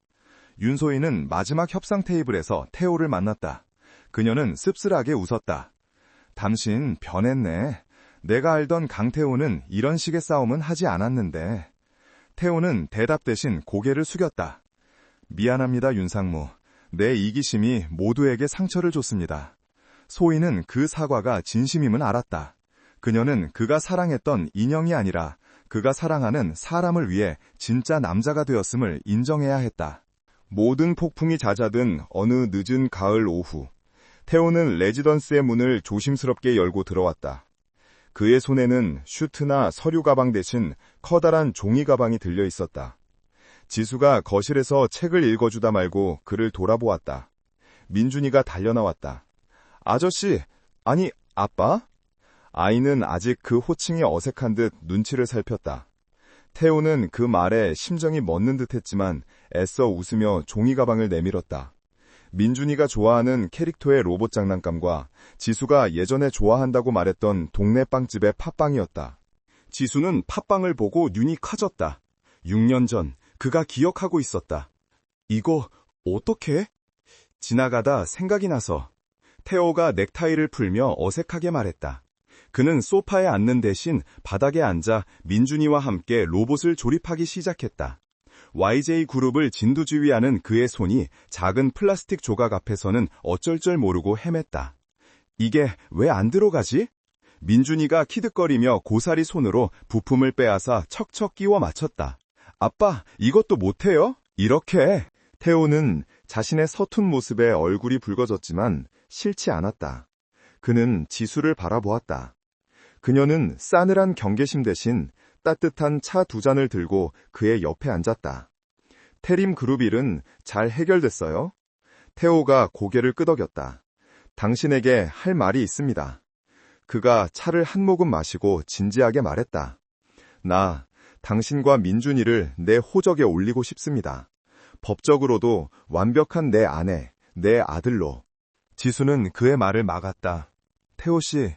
Speaker 1: 윤소희는 마지막 협상 테이블에서 태호를 만났다. 그녀는 씁쓸하게 웃었다. 당신 변했네. 내가 알던 강태호는 이런 식의 싸움은 하지 않았는데. 태호는 대답 대신 고개를 숙였다. 미안합니다, 윤상무. 내 이기심이 모두에게 상처를 줬습니다. 소희는 그 사과가 진심임은 알았다. 그녀는 그가 사랑했던 인형이 아니라 그가 사랑하는 사람을 위해 진짜 남자가 되었음을 인정해야 했다. 모든 폭풍이 잦아든 어느 늦은 가을 오후, 태호는 레지던스의 문을 조심스럽게 열고 들어왔다. 그의 손에는 슈트나 서류 가방 대신 커다란 종이 가방이 들려 있었다. 지수가 거실에서 책을 읽어주다 말고 그를 돌아보았다. 민준이가 달려나왔다. 아저씨, 아니 아빠? 아이는 아직 그 호칭이 어색한 듯 눈치를 살폈다. 태호는 그 말에 심정이 멎는 듯했지만 애써 웃으며 종이 가방을 내밀었다. 민준이가 좋아하는 캐릭터의 로봇 장난감과 지수가 예전에 좋아한다고 말했던 동네 빵집의 팥빵이었다. 지수는 팥빵을 보고 눈이 커졌다. 6년 전 그가 기억하고 있었다. 이거 어떻게? 지나가다 생각이 나서. 태호가 넥타이를 풀며 어색하게 말했다. 그는 소파에 앉는 대신 바닥에 앉아 민준이와 함께 로봇을 조립하기 시작했다. YJ그룹을 진두지휘하는 그의 손이 작은 플라스틱 조각 앞에서는 어쩔 줄 모르고 헤맸다. 이게 왜 안 들어가지? 민준이가 키득거리며 고사리 손으로 부품을 빼앗아 척척 끼워 맞췄다. 아빠, 이것도 못해요? 이렇게. 태호는 자신의 서툰 모습에 얼굴이 붉어졌지만 싫지 않았다. 그는 지수를 바라보았다. 그녀는 싸늘한 경계심 대신 따뜻한 차 2잔을 들고 그의 옆에 앉았다. 태림 그룹 일은 잘 해결됐어요? 태호가 고개를 끄덕였다. 당신에게 할 말이 있습니다. 그가 차를 한 모금 마시고 진지하게 말했다. 나 당신과 민준이를 내 호적에 올리고 싶습니다. 법적으로도 완벽한 내 아내, 내 아들로. 지수는 그의 말을 막았다. 태호 씨,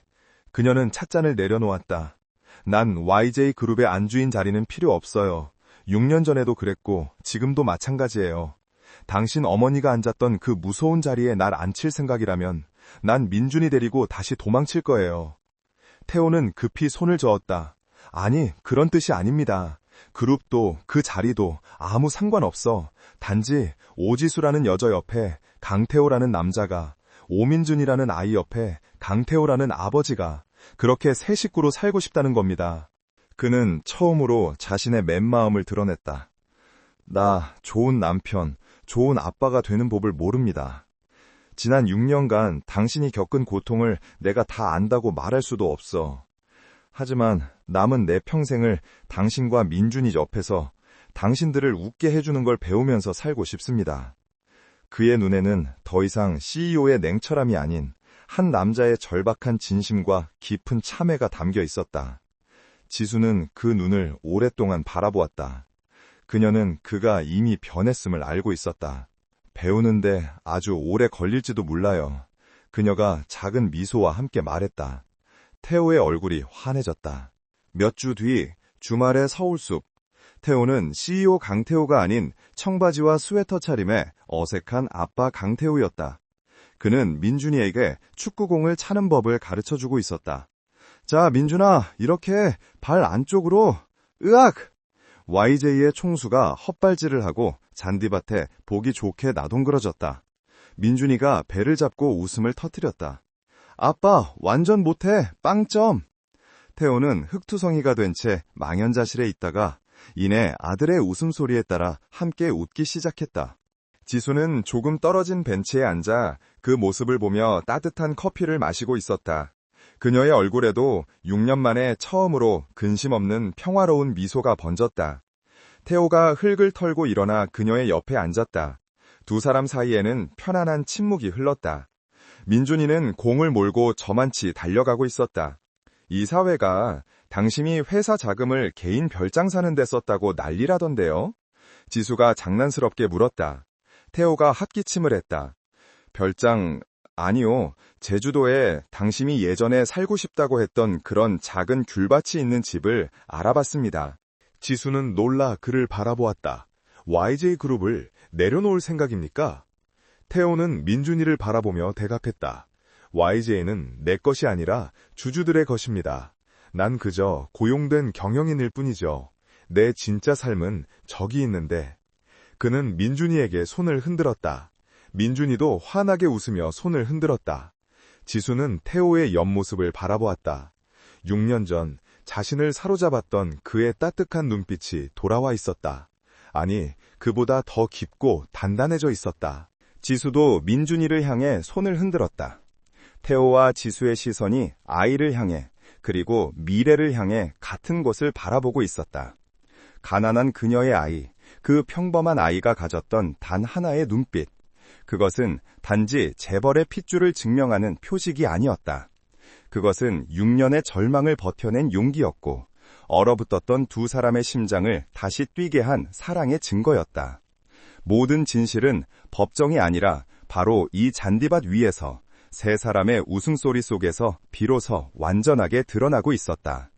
Speaker 1: 그녀는 찻잔을 내려놓았다. 난 YJ그룹의 안주인 자리는 필요 없어요. 6년 전에도 그랬고 지금도 마찬가지예요. 당신 어머니가 앉았던 그 무서운 자리에 날 앉힐 생각이라면 난 민준이 데리고 다시 도망칠 거예요. 태호는 급히 손을 저었다. 아니, 그런 뜻이 아닙니다. 그룹도 그 자리도 아무 상관없어. 단지 오지수라는 여자 옆에 강태호라는 남자가, 오민준이라는 아이 옆에 강태호라는 아버지가 그렇게 새 식구로 살고 싶다는 겁니다. 그는 처음으로 자신의 맨마음을 드러냈다. 나 좋은 남편, 좋은 아빠가 되는 법을 모릅니다. 지난 6년간 당신이 겪은 고통을 내가 다 안다고 말할 수도 없어. 하지만 남은 내 평생을 당신과 민준이 옆에서 당신들을 웃게 해주는 걸 배우면서 살고 싶습니다. 그의 눈에는 더 이상 CEO의 냉철함이 아닌 한 남자의 절박한 진심과 깊은 참회가 담겨 있었다. 지수는 그 눈을 오랫동안 바라보았다.
Speaker 2: 그녀는 그가 이미 변했음을 알고 있었다. 배우는데 아주 오래 걸릴지도 몰라요. 그녀가 작은 미소와 함께 말했다. 태호의 얼굴이 환해졌다. 몇 주 뒤 주말의 서울숲. 태호는 CEO 강태호가 아닌 청바지와 스웨터 차림의 어색한 아빠 강태호였다. 그는 민준이에게 축구공을 차는 법을 가르쳐주고 있었다. 자, 민준아, 이렇게 발 안쪽으로, 으악! YJ의 총수가 헛발질을 하고 잔디밭에 보기 좋게 나동그러졌다. 민준이가 배를 잡고 웃음을 터뜨렸다. 아빠, 완전 못해, 빵점! 태호는 흑투성이가 된 채 망연자실해 있다가 이내 아들의 웃음소리에 따라 함께 웃기 시작했다. 지수는 조금 떨어진 벤치에 앉아 그 모습을 보며 따뜻한 커피를 마시고 있었다. 그녀의 얼굴에도 6년 만에 처음으로 근심 없는 평화로운 미소가 번졌다. 태호가 흙을 털고 일어나 그녀의 옆에 앉았다. 두 사람 사이에는 편안한 침묵이 흘렀다. 민준이는 공을 몰고 저만치 달려가고 있었다. 이 사회가 당신이 회사 자금을 개인 별장 사는 데 썼다고 난리라던데요? 지수가 장난스럽게 물었다. 태호가 핫기침을 했다. 별장, 아니요. 제주도에 당신이 예전에 살고 싶다고 했던 그런 작은 귤밭이 있는 집을 알아봤습니다. 지수는 놀라 그를 바라보았다. YJ그룹을 내려놓을 생각입니까? 태호는 민준이를 바라보며 대답했다. YJ는 내 것이 아니라 주주들의 것입니다. 난 그저 고용된 경영인일 뿐이죠. 내 진짜 삶은 저기 있는데. 그는 민준이에게 손을 흔들었다. 민준이도 환하게 웃으며 손을 흔들었다. 지수는 태호의 옆모습을 바라보았다. 6년 전 자신을 사로잡았던 그의 따뜻한 눈빛이 돌아와 있었다. 아니, 그보다 더 깊고 단단해져 있었다. 지수도 민준이를 향해 손을 흔들었다. 태호와 지수의 시선이 아이를 향해 그리고 미래를 향해 같은 곳을 바라보고 있었다. 가난한 그녀의 아이, 그 평범한 아이가 가졌던 단 하나의 눈빛. 그것은 단지 재벌의 핏줄을 증명하는 표식이 아니었다. 그것은 6년의 절망을 버텨낸 용기였고 얼어붙었던 두 사람의 심장을 다시 뛰게 한 사랑의 증거였다. 모든 진실은 법정이 아니라 바로 이 잔디밭 위에서 세 사람의 웃음소리 속에서 비로소 완전하게 드러나고 있었다.